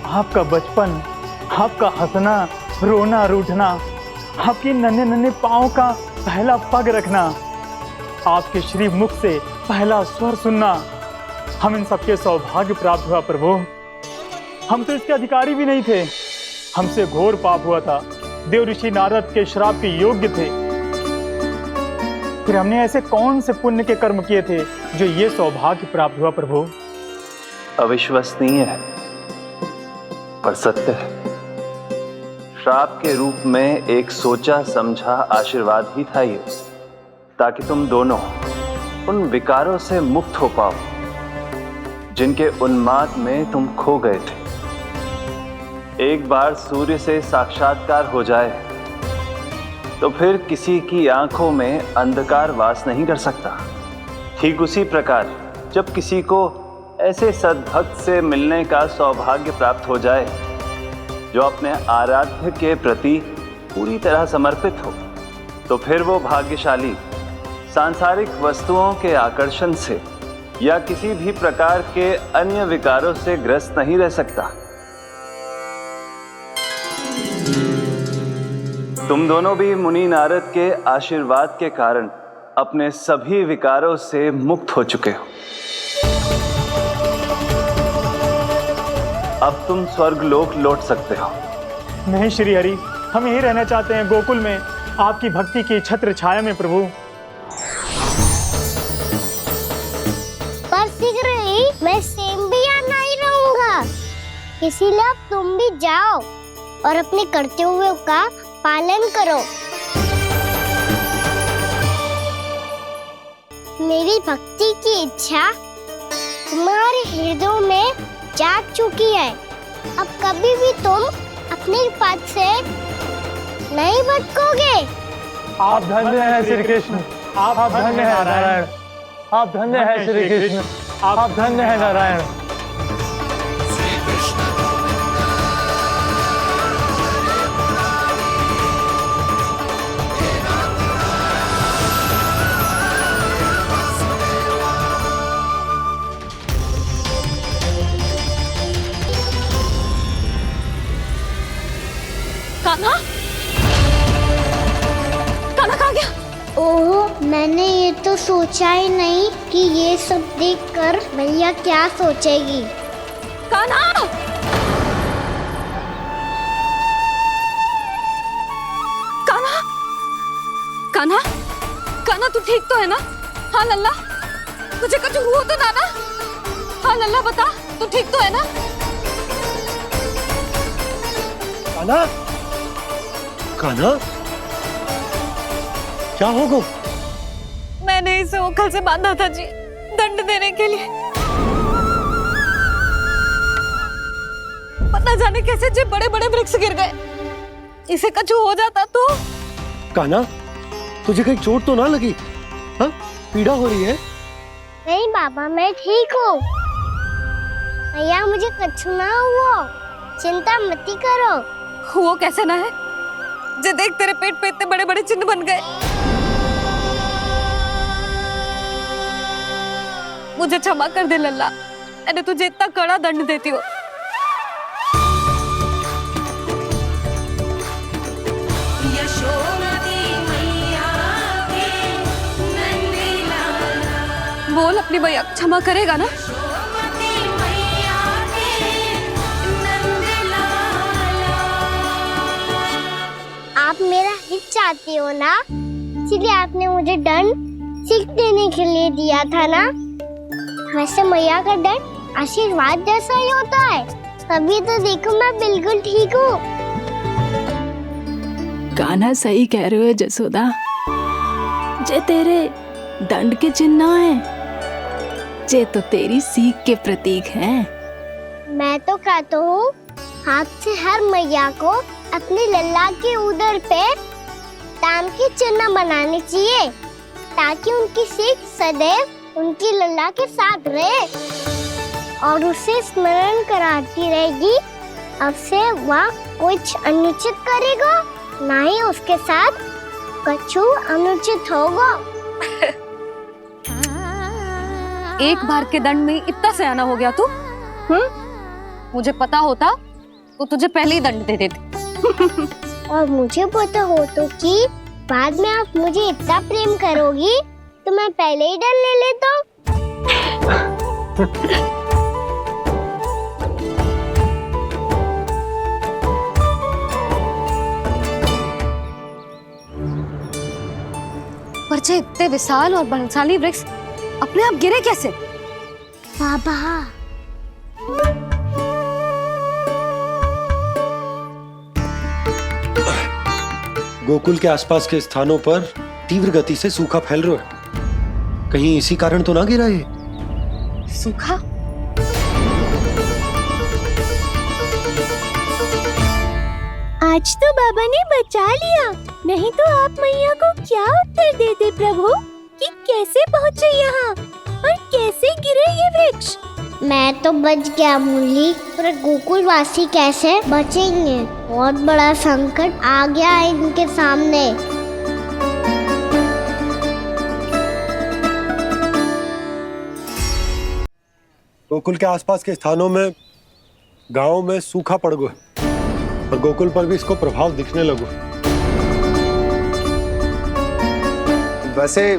आपका बचपन, आपका हंसना, रोना, रूठना, आपकी नन्हे नन्हे पाँव का पहला पग रखना, आपके श्री मुख से पहला स्वर सुनना, हम इन सबके सौभाग्य प्राप्त हुआ प्रभु। हम तो इसके अधिकारी भी नहीं थे। हमसे घोर पाप हुआ था, देव ऋषि नारद के श्राप के योग्य थे। फिर हमने ऐसे कौन से पुण्य के कर्म किए थे जो ये सौभाग्य प्राप्त हुआ प्रभु? अविश्वसनीय है पर सत्य है। श्राप के रूप में एक सोचा समझा आशीर्वाद ही था ये, ताकि तुम दोनों उन विकारों से मुक्त हो पाओ जिनके उन्माद में तुम खो गए थे। एक बार सूर्य से साक्षात्कार हो जाए तो फिर किसी की आंखों में अंधकार वास नहीं कर सकता। ठीक उसी प्रकार जब किसी को ऐसे सद्भक्त से मिलने का सौभाग्य प्राप्त हो जाए जो अपने आराध्य के प्रति पूरी तरह समर्पित हो, तो फिर वो भाग्यशाली सांसारिक वस्तुओं के आकर्षण से या किसी भी प्रकार के अन्य विकारों से ग्रस्त नहीं रह सकता। तुम दोनों भी मुनि नारद के आशीर्वाद के कारण अपने सभी विकारों से मुक्त हो चुके हो। अब तुम स्वर्गलोक लौट सकते हो। नहीं श्री हरि, हम यहीं रहना चाहते हैं, गोकुल में, आपकी भक्ति की छत्र छाया में प्रभु। पर शीघ्र ही मैं सेम्बिया नहीं रहूंगा, इसीलिए अब तुम भी जाओ और अपने कर्तव्यों का पालन करो। मेरी भक्ति की इच्छा तुम्हारे हृदय में जाग चुकी है। अब कभी भी तुम अपने पद से नहीं भटकोगे। आप धन्य हैं श्री कृष्ण, आप धन्य हैं नारायण, आप धन्य हैं श्री कृष्ण, आप धन्य हैं नारायण। कान्हा, कान्हा कहाँ गया? ओह, मैंने ये तो सोचा ही नहीं कि ये सब देखकर भैया क्या सोचेगी। कान्हा! कान्हा! कान्हा! कान्हा तू ठीक तो है ना? हाँ लल्ला, तुझे कुछ हुआ तो ना? हाँ लल्ला बता, तू ठीक तो है ना? कान्हा, कान्हा, क्या होगा? मैंने इसे ओखल से बांधा था जी, दंड देने के लिए। पता जाने कैसे जो बड़े बड़े वृक्ष गिर गए। इसे कुछ हो जाता तो? कान्हा, तुझे कहीं चोट तो ना लगी? हाँ, पीड़ा हो रही है? नहीं बाबा, मैं ठीक हूँ। भैया मुझे कुछ ना हुआ, चिंता मत करो। वो कैसे ना है? जे देख तेरे पेट पे इतने बड़े बड़े चिन्ह बन गए। मुझे क्षमा कर दे लल्ला, मैंने तुझे इतना कड़ा दंड देती हूँ। बोल अपनी भैया क्षमा करेगा ना? आप मेरा हित चाहती हो ना, इसलिए आपने मुझे दंड सीख देने के लिए दिया था ना। वैसे मैया का दंड आशीर्वाद जैसा ही होता है, तभी तो देखो मैं बिल्कुल ठीक हूँ। कान्हा सही कह रहे हो जसोदा, जे तेरे दंड के चिन्ह ना है, जे तो तेरी सीख के प्रतीक हैं। मैं तो कहता हूँ हाथ से हर मैया को अपनी लल्ला के उदर पे ताम की चिन्ह बनानी चाहिए, ताकि उनकी सीख सदैव उनकी लल्ला के साथ रहे और उसे स्मरण कराती रहेगी। अब से वह कुछ अनुचित करेगा, ना ही उसके साथ कछु अनुचित होगा। एक बार के दंड में इतना सयाना हो गया तू? मुझे पता होता तो तुझे पहले ही दंड दे देती। और मुझे पता हो तो कि बाद में आप मुझे इतना प्रेम करोगी तो मैं पहले ही दंड ले लेता हूँ। पर इतने विशाल और बलशाली वृक्ष अपने आप गिरे कैसे? बाबा, गोकुल के आसपास के स्थानों पर तीव्र गति से सूखा फैल रहा है। कहीं इसी कारण तो ना गिरा ये? सूखा? आज तो बाबा ने बचा लिया, नहीं तो आप मैया को क्या उत्तर देते प्रभु कि कैसे पहुँचे यहाँ और कैसे गिरे ये वृक्ष? मैं तो बच गया मूली, पर गोकुल वासी कैसे बचेंगे? बहुत बड़ा संकट आ गया है इनके सामने। गोकुल के आसपास के स्थानों में, गांवों में सूखा पड़ गया और गोकुल पर भी इसको प्रभाव दिखने लगो। वैसे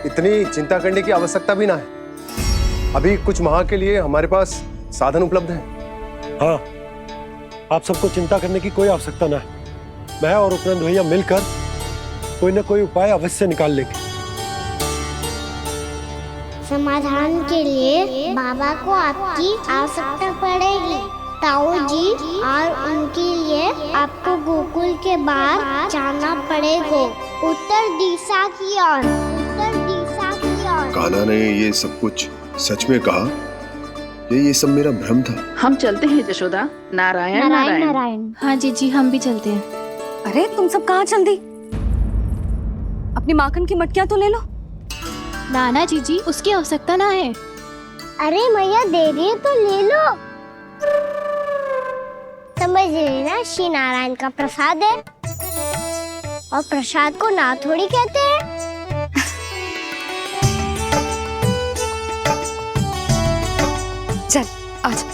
इतनी चिंता करने की आवश्यकता भी ना है। अभी कुछ माह के लिए हमारे पास साधन उपलब्ध है। हाँ, आप सबको चिंता करने की कोई आवश्यकता ना है। मैं और उपनंद भैया मिलकर कोई ना कोई उपाय अवश्य निकाल लेंगे। समाधान के लिए बाबा को आपकी आवश्यकता पड़ेगी। ताऊ जी और उनके लिए आपको गोकुल के बाहर जाना पड़ेगा, उत्तर दिशा की ओर। उत्तर दिशा की ओर। कान्हा ने ये सब कुछ सच में कहा? ये सब मेरा भ्रम था। हम चलते हैं जशोदा। नारायण नारायण नारायण। हाँ जीजी, हम भी चलते हैं। अरे तुम सब कहाँ चल दी? अपनी माखन की मटकियाँ तो ले लो। नाना जीजी, उसकी आवश्यकता ना है। अरे मैया दे रही है तो ले लो। समझ लेना, श्री नारायण का प्रसाद है और प्रसाद को ना थोड़ी कहते हैं। चल आजा।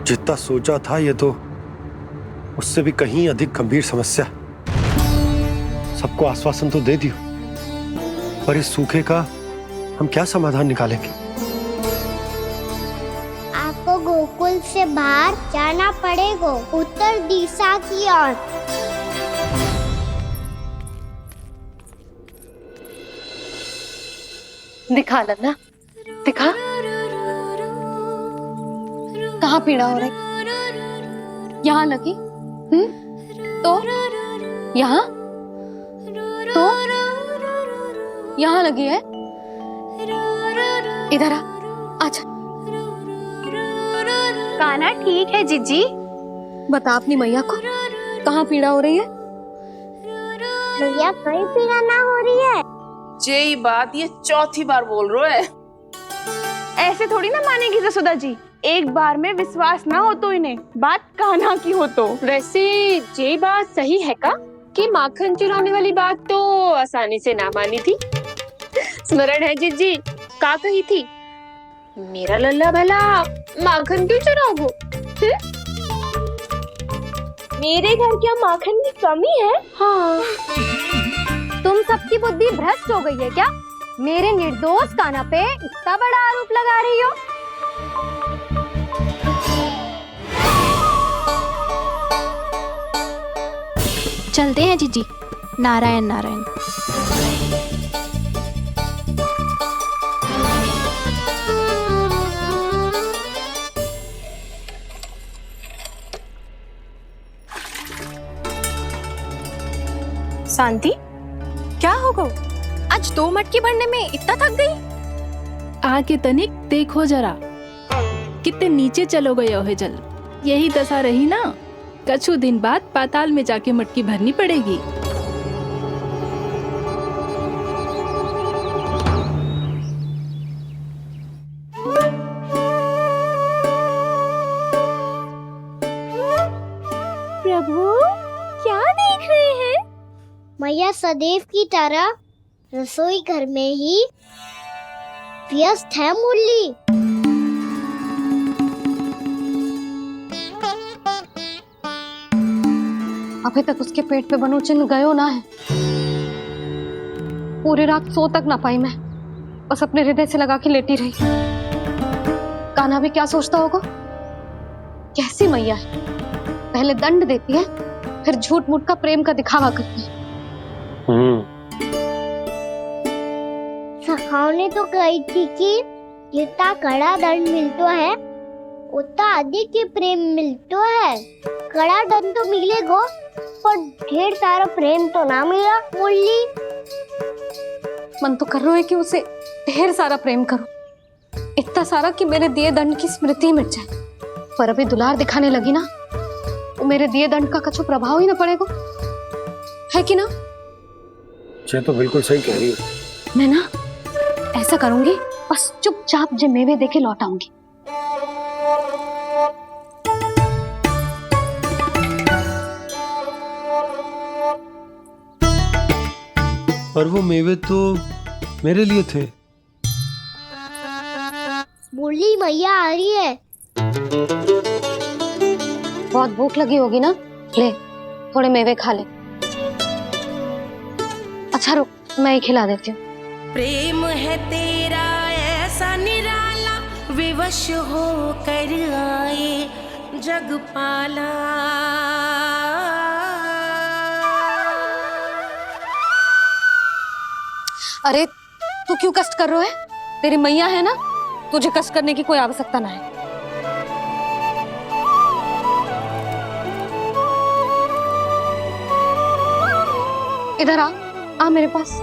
जितना सोचा था ये तो उससे भी कहीं अधिक गंभीर समस्या। सबको आश्वासन तो दे दियो, पर इस सूखे का हम क्या समाधान निकालेंगे? आपको गोकुल से बाहर जाना पड़ेगा, उत्तर दिशा की ओर। दिखा लल्ला, दिखा। कहाँ पीड़ा हो रही? यहाँ लगी? तो यहाँ? तो यहाँ लगी है? इधर आ, आजा। कान्हा ठीक है जीजी। बता अपनी मैया को कहाँ पीड़ा हो रही है? मैया कहीं पीड़ा ना हो रही है। ये बात ये चौथी बार बोल रहे है। ऐसे थोड़ी ना मानेगी जसोदा जी। एक बार में विश्वास ना हो तो इन्हें, बात कान्हा की हो तो। वैसे ये बात सही है का कि माखन चुराने वाली बात तो आसानी से ना मानी थी। स्मरण है जीजी का कही थी, मेरा लल्ला भला माखन क्यों चुराओगो? मेरे घर क्या माखन की कमी है? हाँ, तुम सबकी बुद्धि भ्रष्ट हो गई है क्या? मेरे निर्दोष कान्हा पे इतना बड़ा आरोप लगा रही हो? चलते हैं जीजी। नारायण नारायण। शांति, क्या होगा? आज 2 मटकी भरने में इतना थक गई? आके तनिक देखो जरा, कितने नीचे चलो गए हो जल। यही दशा रही ना, कछु दिन बाद पाताल में जाके मटकी भरनी पड़ेगी। प्रभु क्या देख रहे हैं? मैया सदैव की तरह रसोई घर में ही व्यस्त है मुरली। अभी तक उसके पेट पे बनो चिन्ह गयो ना है। पूरी रात सो तक ना पाई मैं, बस अपने हृदय से लगा के लेटी रही। कान्हा भी क्या सोचता होगा, कैसी मैया है, पहले दंड देती है फिर झूठ मूठ का प्रेम का दिखावा करती है। सखाओ ने तो कही थी कि जितना कड़ा दंड मिलता है उतना अधिक ही प्रेम मिलता है। कड़ा दंड तो मिलेगा पर ढेर सारा प्रेम तो ना मिला मुरली। मन तो कर रहा है कि उसे ढेर सारा प्रेम करो, इतना सारा कि मेरे दिए दंड की स्मृति मिट जाए। पर अभी दुलार दिखाने लगी ना, वो मेरे दिए दंड का कछु प्रभाव ही ना पड़ेगा, है कि ना? ये तो बिल्कुल सही कह रही हो। मैं ना ऐसा करूंगी, बस चुपचाप जे मेवे देके लौट आऊंगी। पर वो मेवे तो मेरे लिए थे। मुरली मैया आ रही है। बहुत भूख लगी होगी ना, ले थोड़े मेवे खा ले। अच्छा रुक, मैं ही खिला देती हूँ। प्रेम है तेरा ऐसा निराला, विवश हो कर आए जग पाला। अरे तू क्यों कष्ट कर रहा है? तेरी मैया है ना, तुझे कष्ट करने की कोई आवश्यकता ना है। इधर आ मेरे पास।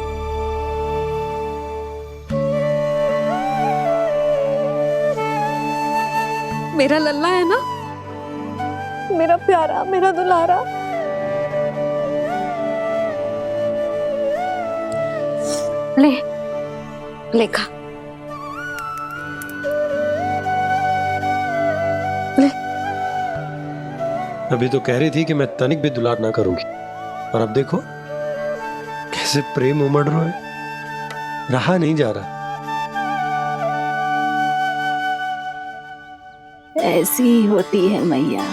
मेरा लल्ला है ना, मेरा प्यारा, मेरा दुलारा। ले ले खा, ले। अभी तो कह रही थी कि मैं तनिक भी दुलार ना करूंगी, और अब देखो कैसे प्रेम उमड़ रहा है, रहा नहीं जा रहा। ऐसी ही होती है मैया,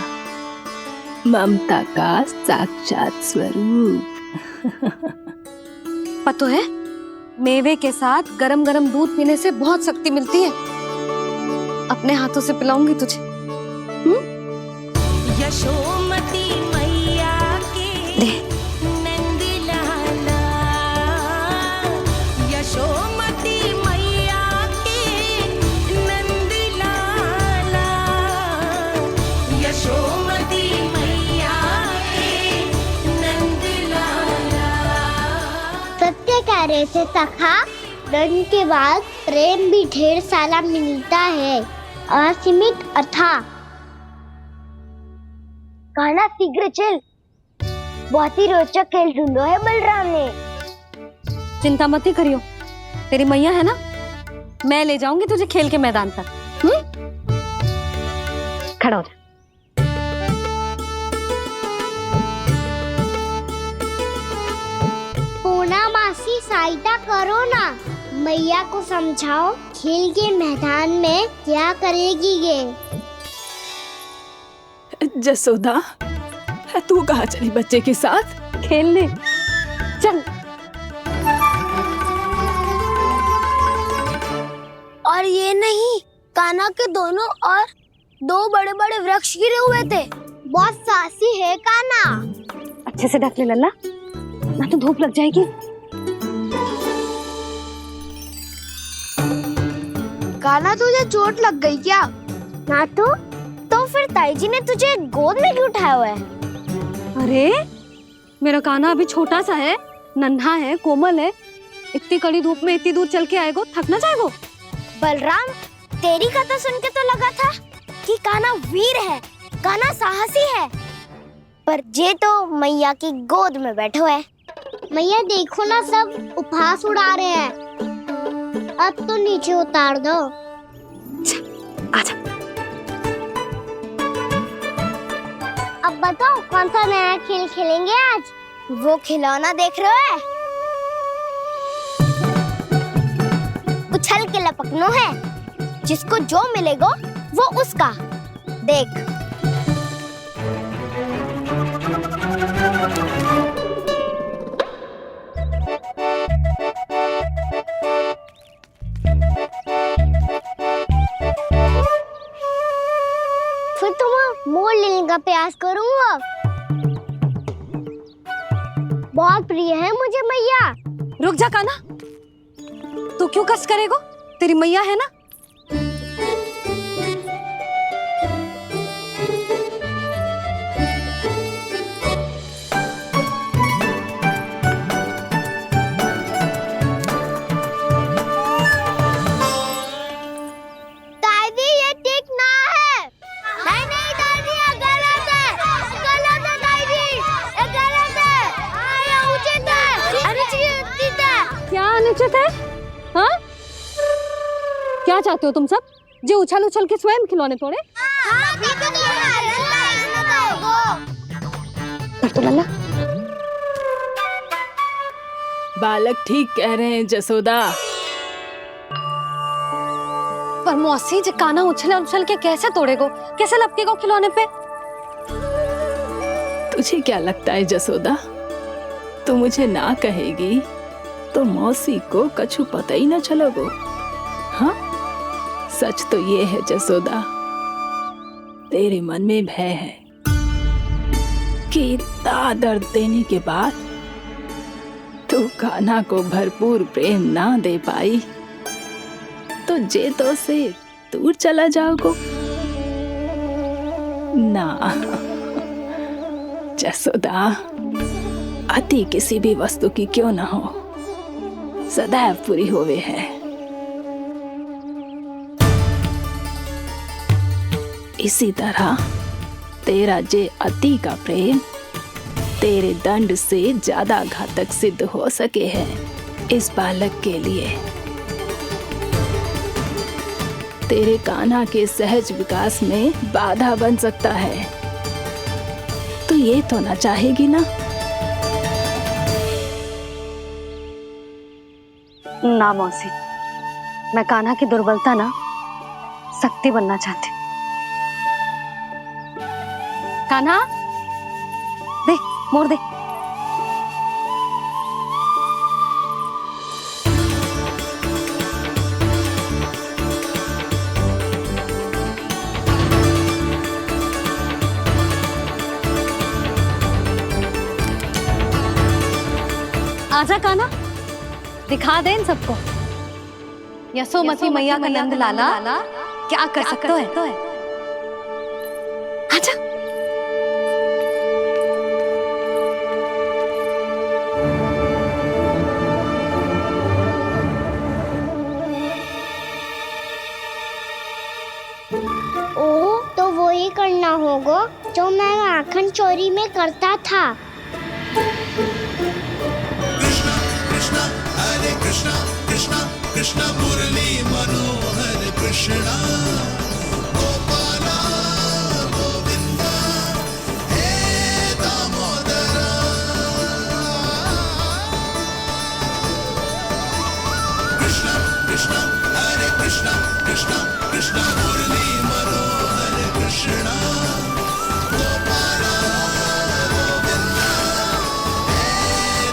ममता का साक्षात स्वरूप। पता है, मेवे के साथ गरम गरम दूध पीने से बहुत शक्ति मिलती है। अपने हाथों से पिलाऊंगी तुझे। यशोमती मैया के नंद लाला, यशोमती मैया के नंद लाला, यशोमती मैया के नंद लाला। सत्य कह रहे थे सखा, दंड के बाद प्रेम भी ढेर सारा मिलता है, असीमित अथाह। कान्हा शीघ्र चल, बहुत ही रोचक खेल ढूंढो है बलराम ने। चिंता मत ही करियो, तेरी मैया है ना, मैं ले जाऊंगी तुझे खेल के मैदान तक। खड़ा हो जा। पूना मासी सहायता करो ना, मैया को समझाओ खेल के मैदान में क्या करेगी ये। जसोदा, तू कहाँ चली बच्चे के साथ खेलने? चल। और ये नहीं, कान्हा के दोनों और 2 बड़े बड़े वृक्ष गिरे हुए थे। बहुत साहसी है कान्हा। अच्छे से ढक ले लल्ला, ना तो धूप लग जाएगी। कान्हा तुझे चोट लग गई क्या? ना तो फिर ताई जी ने तुझे गोद में क्यों उठाया हुआ है? अरे मेरा कान्हा अभी छोटा सा है, नन्हा है, कोमल है, इतनी कड़ी धूप में इतनी दूर चल के आएगो, थक ना जाएगो? बलराम, तेरी कथा सुन के तो लगा था कि कान्हा वीर है, कान्हा साहसी है, पर जे तो मैया की गोद में बैठो है। मैया देखो ना, सब उपहास उड़ा रहे हैं। अब तो नीचे उतार दो। आजा। अब बताओ कौन सा नया खेल खेलेंगे आज? वो खिलौना देख रहे हो? उछल के लपकनो है, जिसको जो मिलेगा वो उसका। देख। फिर तुम मोड़ लेने का प्रयास करूंगा। बहुत प्रिय है मुझे मैया। रुक जा कान्हा, तू क्यों कष्ट करेगो? तेरी मैया है ना। दादी ये ठीक ना है। नहीं नहीं दादी, ये गलत है। गलत है दादी, ये गलत है। ये उचित है, अनुचित है। क्या अनुचित है? हाँ? क्या चाहते हो तुम सब? जो उछल उछल के स्वयं खिलौने तोड़े? तो लल्ला, बालक ठीक कह रहे हैं जसोदा। पर मौसी, जो कान्हा उछल उछल के कैसे तोड़ेगो, कैसे लपकेगो खिलौने पे? तुझे क्या लगता है जसोदा, तू मुझे ना कहेगी तो मौसी को कछु पता ही न चलोगो? हाँ, सच तो ये है जसोदा, तेरे मन में भय है कि इतना दर्द देने के बाद तू कान्हा को भरपूर प्रेम ना दे पाई तो जे तो से दूर चला जाओगो ना। जसोदा, अति किसी भी वस्तु की क्यों ना हो, सदैव पूरी होवे है। इसी तरह तेरा जे अति का प्रेम तेरे दंड से ज्यादा घातक सिद्ध हो सके है इस बालक के लिए। तेरे कान्हा के सहज विकास में बाधा बन सकता है। तो ये तो ना चाहेगी ना? ना मौसी, मैं कान्हा की दुर्बलता ना शक्ति बनना चाहती। कान्हा, दे, मोड़ दे। आजा कान्हा, दिखा दे इन सबको यशोमती मैया का नंद लाला क्या कर सकता है। आजा। ओ, तो वो ही करना होगा जो मैं माखन चोरी में करता था। हरे कृष्णा कृष्णा कृष्णा मुरली मनोहर कृष्णा गोपाला गोविंदा हे दामोदरा। कृष्णा कृष्णा हरे कृष्णा कृष्णा कृष्णा मुरली मनोहर कृष्णा गोपाला गोविंदा हे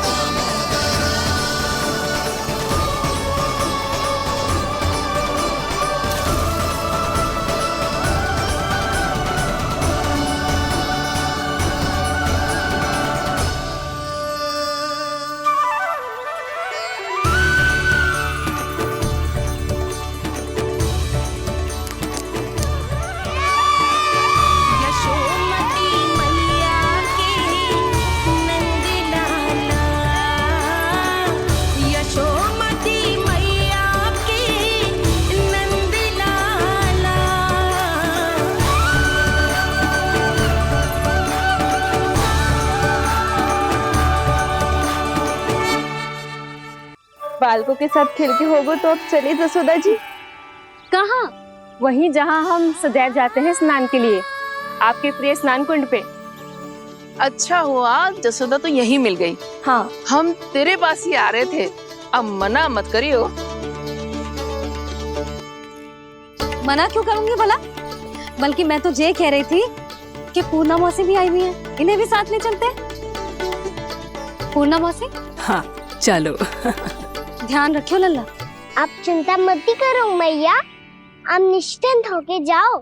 दामोदरा। बालकों के साथ खेल के होगो तो अब चले जसोदा जी। कहाँ? वहीं जहाँ हम सदैव जाते हैं स्नान के लिए, आपके प्रिय स्नान कुंड पे। अच्छा हुआ जसोदा तो यहीं मिल गई। हाँ, हम तेरे पास ही आ रहे थे, अब मना मत करियो। मना क्यों करूंगी भला? बल्कि मैं तो ये कह रही थी कि पूर्णा मौसी भी आई हुई है, इन्हें भी साथ ले चलते। पूर्णा मौसी, हाँ चलो। ध्यान रखियो लल्ला। आप चिंता मत करो मैया, आप निश्चिंत होके जाओ,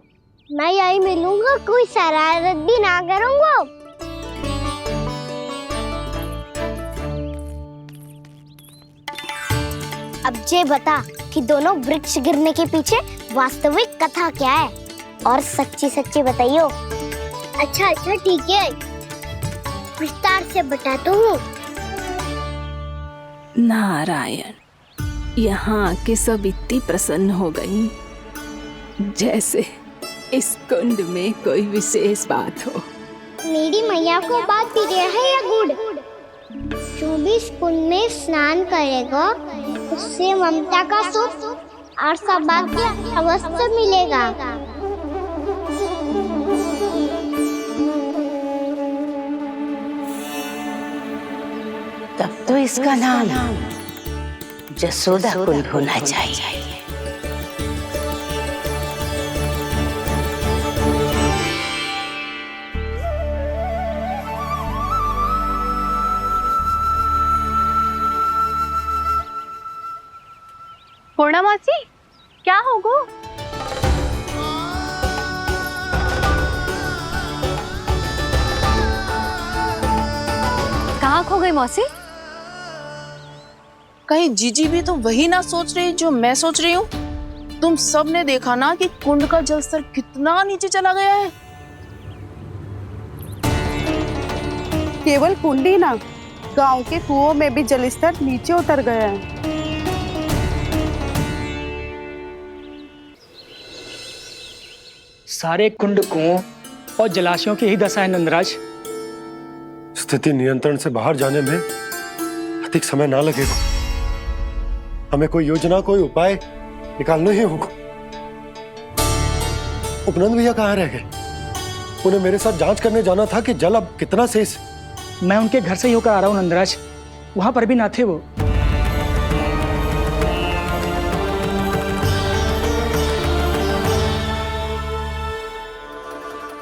मैं यही मिलूंगा, कोई शरारत भी ना करूंगा। अब ये बता कि दोनों वृक्ष गिरने के पीछे वास्तविक कथा क्या है, और सच्ची सच्ची बताइयो। अच्छा अच्छा ठीक है, विस्तार से बताता हूँ। नारायण, यहाँ के सब इतनी प्रसन्न हो गई जैसे इस कुंड में कोई विशेष बात हो। मेरी मैया को बात प्रिय है या गुड़? जो भी इस कुंड में स्नान करेगा उससे ममता का सुख और सौभाग्य अवश्य मिलेगा। तब तो इसका नाम जसोदा कुंड होना चाहिए। पूर्णा मौसी, क्या होगो? कहाँ खो गई मौसी? कहीं जीजी भी तो वही ना सोच रही जो मैं सोच रही हूँ? तुम सब ने देखा ना कि कुंड का जलस्तर कितना नीचे चला गया है। केवल कुंड ही ना, गांव के कुओं में भी जलस्तर नीचे उतर गया है। सारे कुंड, कुओं और जलाशयों की ही दशा है नंदराज। स्थिति नियंत्रण से बाहर जाने में अधिक समय ना लगेगा। हमें कोई योजना, कोई उपाय निकालना ही होगा। उपनंद भैया कहाँ रह गए? उन्हें मेरे साथ जांच करने जाना था कि जल अब कितना शेष। मैं उनके घर से ही होकर आ रहा हूँ नंदराज, वहां पर भी ना थे वो।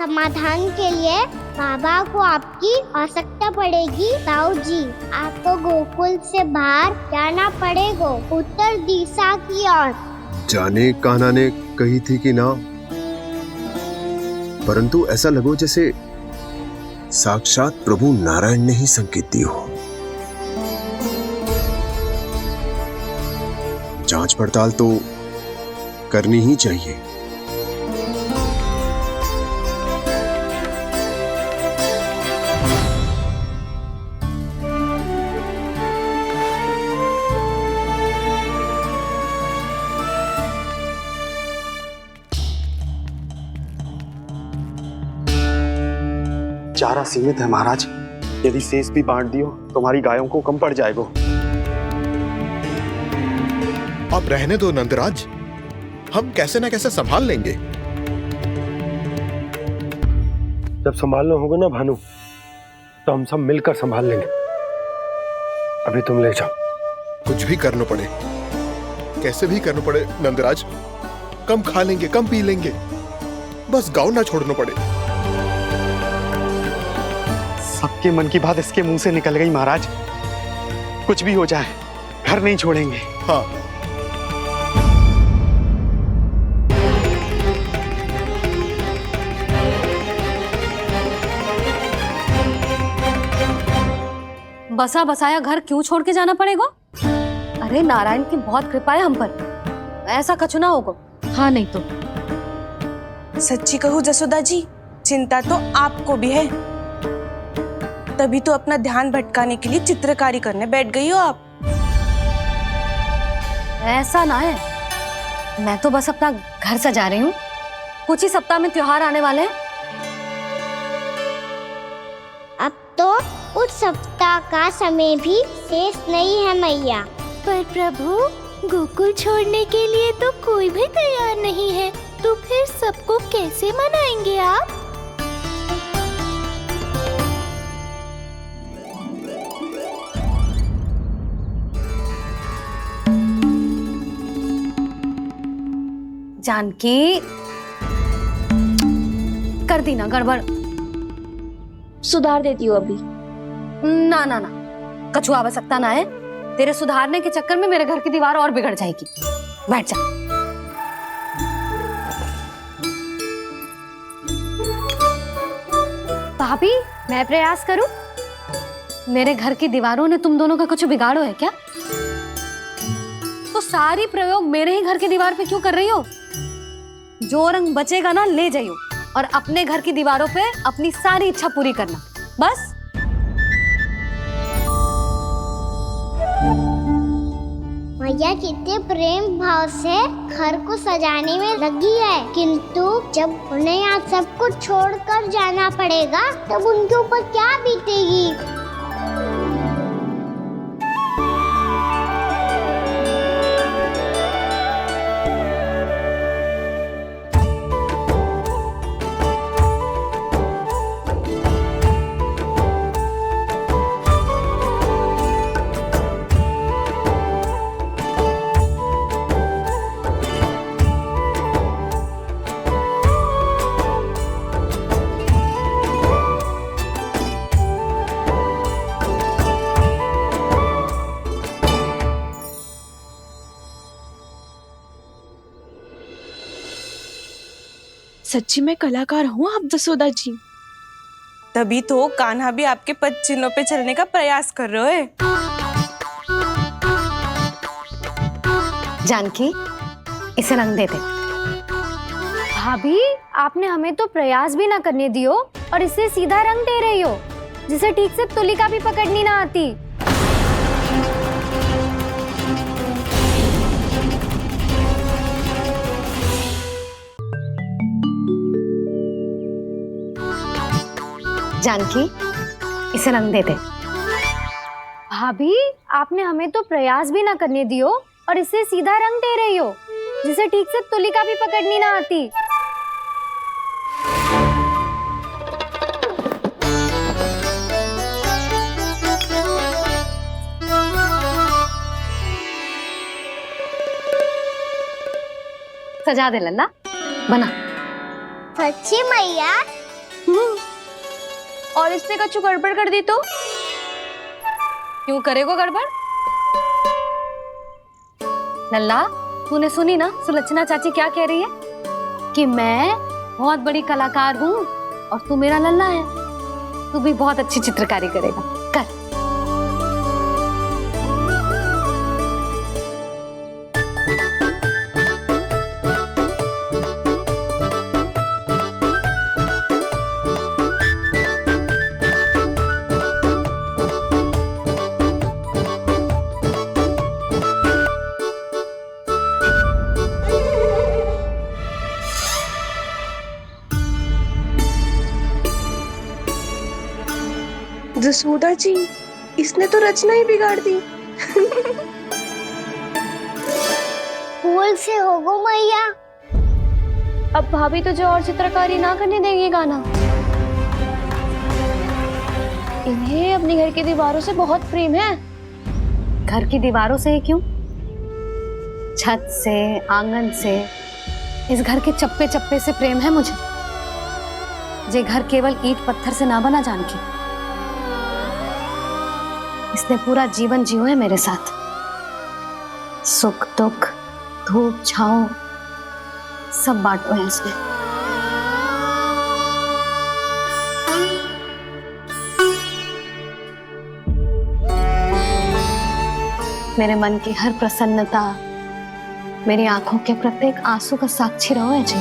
समाधान के लिए बाबा को आपकी आवश्यकता पड़ेगी। ताऊ जी, आपको गोकुल से बाहर जाना पड़ेगा, उत्तर दिशा की ओर। जाने कान्हा ने कही थी कि ना, परंतु ऐसा लगो जैसे साक्षात प्रभु नारायण ने ही संकेत दी हो। जांच पड़ताल तो करनी ही चाहिए। चारा सीमित है महाराज, यदि शेष भी बांट दियो तो हमारी गायों को कम पड़ जाएगा। अब रहने दो नंदराज, हम कैसे न कैसे संभाल लेंगे। जब संभालना होगा ना भानु, तो हम सब मिलकर संभाल लेंगे। अभी तुम ले जाओ। कुछ भी करना पड़े, कैसे भी करना पड़े नंदराज, कम खा लेंगे, कम पी लेंगे, बस गांव ना छोड़ना पड़े। सबके मन की बात इसके मुंह से निकल गई महाराज। कुछ भी हो जाए, घर नहीं छोड़ेंगे। हाँ, बसा बसाया घर क्यों छोड़ के जाना पड़ेगा? अरे नारायण की बहुत कृपा है हम पर, ऐसा कछु ना होगा। हाँ नहीं तो सच्ची कहूँ जसोदा जी, चिंता तो आपको भी है, तभी तो अपना ध्यान भटकाने के लिए चित्रकारी करने बैठ गई हो आप। ऐसा ना है, मैं तो बस अपना घर सजा रही हूँ। कुछ ही सप्ताह में त्योहार आने वाले हैं। अब तो उस सप्ताह का समय भी शेष नहीं है मैया। पर प्रभु, गोकुल छोड़ने के लिए तो कोई भी तैयार नहीं है, तो फिर सबको कैसे मनाएंगे आप? जानकी, कर दी ना गड़बड़। सुधार देती हूँ अभी। ना ना ना, कछु आवश्यकता ना है। तेरे सुधारने के चक्कर में मेरे घर की दीवार और बिगड़ जाएगी। बैठ जा। भाभी, मैं प्रयास करूं? मेरे घर की दीवारों ने तुम दोनों का कुछ बिगाड़ो है क्या? तो सारी प्रयोग मेरे ही घर की दीवार पे क्यों कर रही हो? जो रंग बचेगा ना ले जाइयो और अपने घर की दीवारों पे अपनी सारी इच्छा पूरी करना, बस। मैया कितने प्रेम भाव से घर को सजाने में लगी है, किंतु जब उन्हें यहाँ सब कुछ छोड़कर जाना पड़ेगा तब उनके ऊपर क्या बीतेगी? सच्ची में कलाकार हूँ आप जसोदा जी। तभी तो कान्हा भी आपके पद चिन्हों पे चलने का प्रयास कर रहे हैं। जानकी, इसे रंग दे दे। भाभी, आपने हमें तो प्रयास भी ना करने दियो और इसे सीधा रंग दे रही हो, जिसे ठीक से तुलिका भी पकड़नी ना आती। जानकी, इसे रंग दे दे। भाभी, आपने हमें तो प्रयास भी ना करने दियो और इसे सीधा रंग दे रही हो, जिसे ठीक से तुलिका भी पकड़नी ना आती। सजा दे लल्ला, बना। सच्ची मैया? और इसने कछु गड़बड़ कर दी तो? क्यों करेगो गड़बड़? लल्ला, तूने सुनी ना सुलक्षणा चाची क्या कह रही है? कि मैं बहुत बड़ी कलाकार हूँ और तू मेरा लल्ला है। तू भी बहुत अच्छी चित्रकारी करेगा, कर। जसोदा जी, इसने तो रचना ही बिगाड़ दी। फूल से होगो मैया। अब भाभी तुझे और चित्रकारी ना करने देंगी गाना। इन्हें अपने घर की दीवारों से बहुत प्रेम है। घर की दीवारों से ही क्यों? छत से, आंगन से, इस घर के चप्पे चप्पे से प्रेम है मुझे। ये घर केवल ईंट पत्थर से ना बना जानकी। इसने पूरा जीवन जियो है मेरे साथ। सुख दुख, धूप छांव सब बांटो है इसने। मेरे मन की हर प्रसन्नता, मेरी आंखों के प्रत्येक आंसू का साक्षी रहो है जी।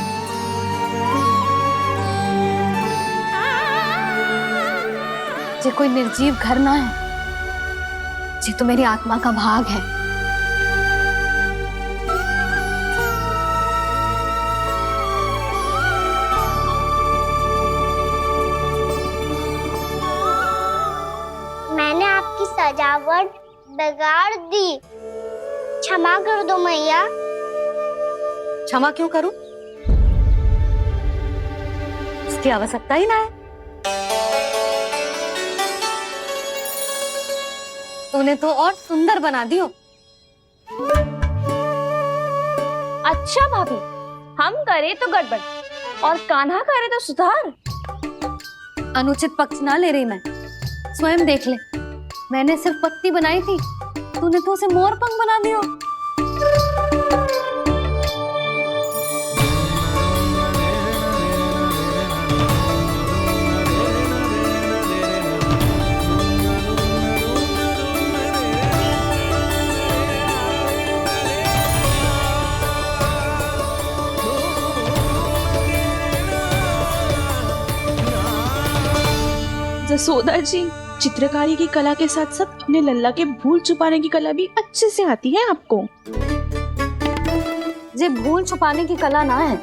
ये कोई निर्जीव घर ना है, ये तो मेरी आत्मा का भाग है। मैंने आपकी सजावट बिगाड़ दी। क्षमा कर दो मैया। क्षमा क्यों करूं? इसकी आवश्यकता ही ना है। तूने तो और सुंदर बना दियो। अच्छा भाभी, हम करे तो गड़बड़ और कान्हा करे तो सुधार। अनुचित पक्ष ना ले रही मैं, स्वयं देख ले। मैंने सिर्फ पत्ती बनाई थी, तूने तो उसे मोर पंख बना दियो। जसोदा जी, चित्रकारी की कला के साथ साथ अपने लल्ला के भूल छुपाने की कला भी अच्छे से आती है आपको। जे भूल छुपाने की कला ना है,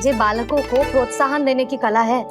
जे बालकों को प्रोत्साहन देने की कला है।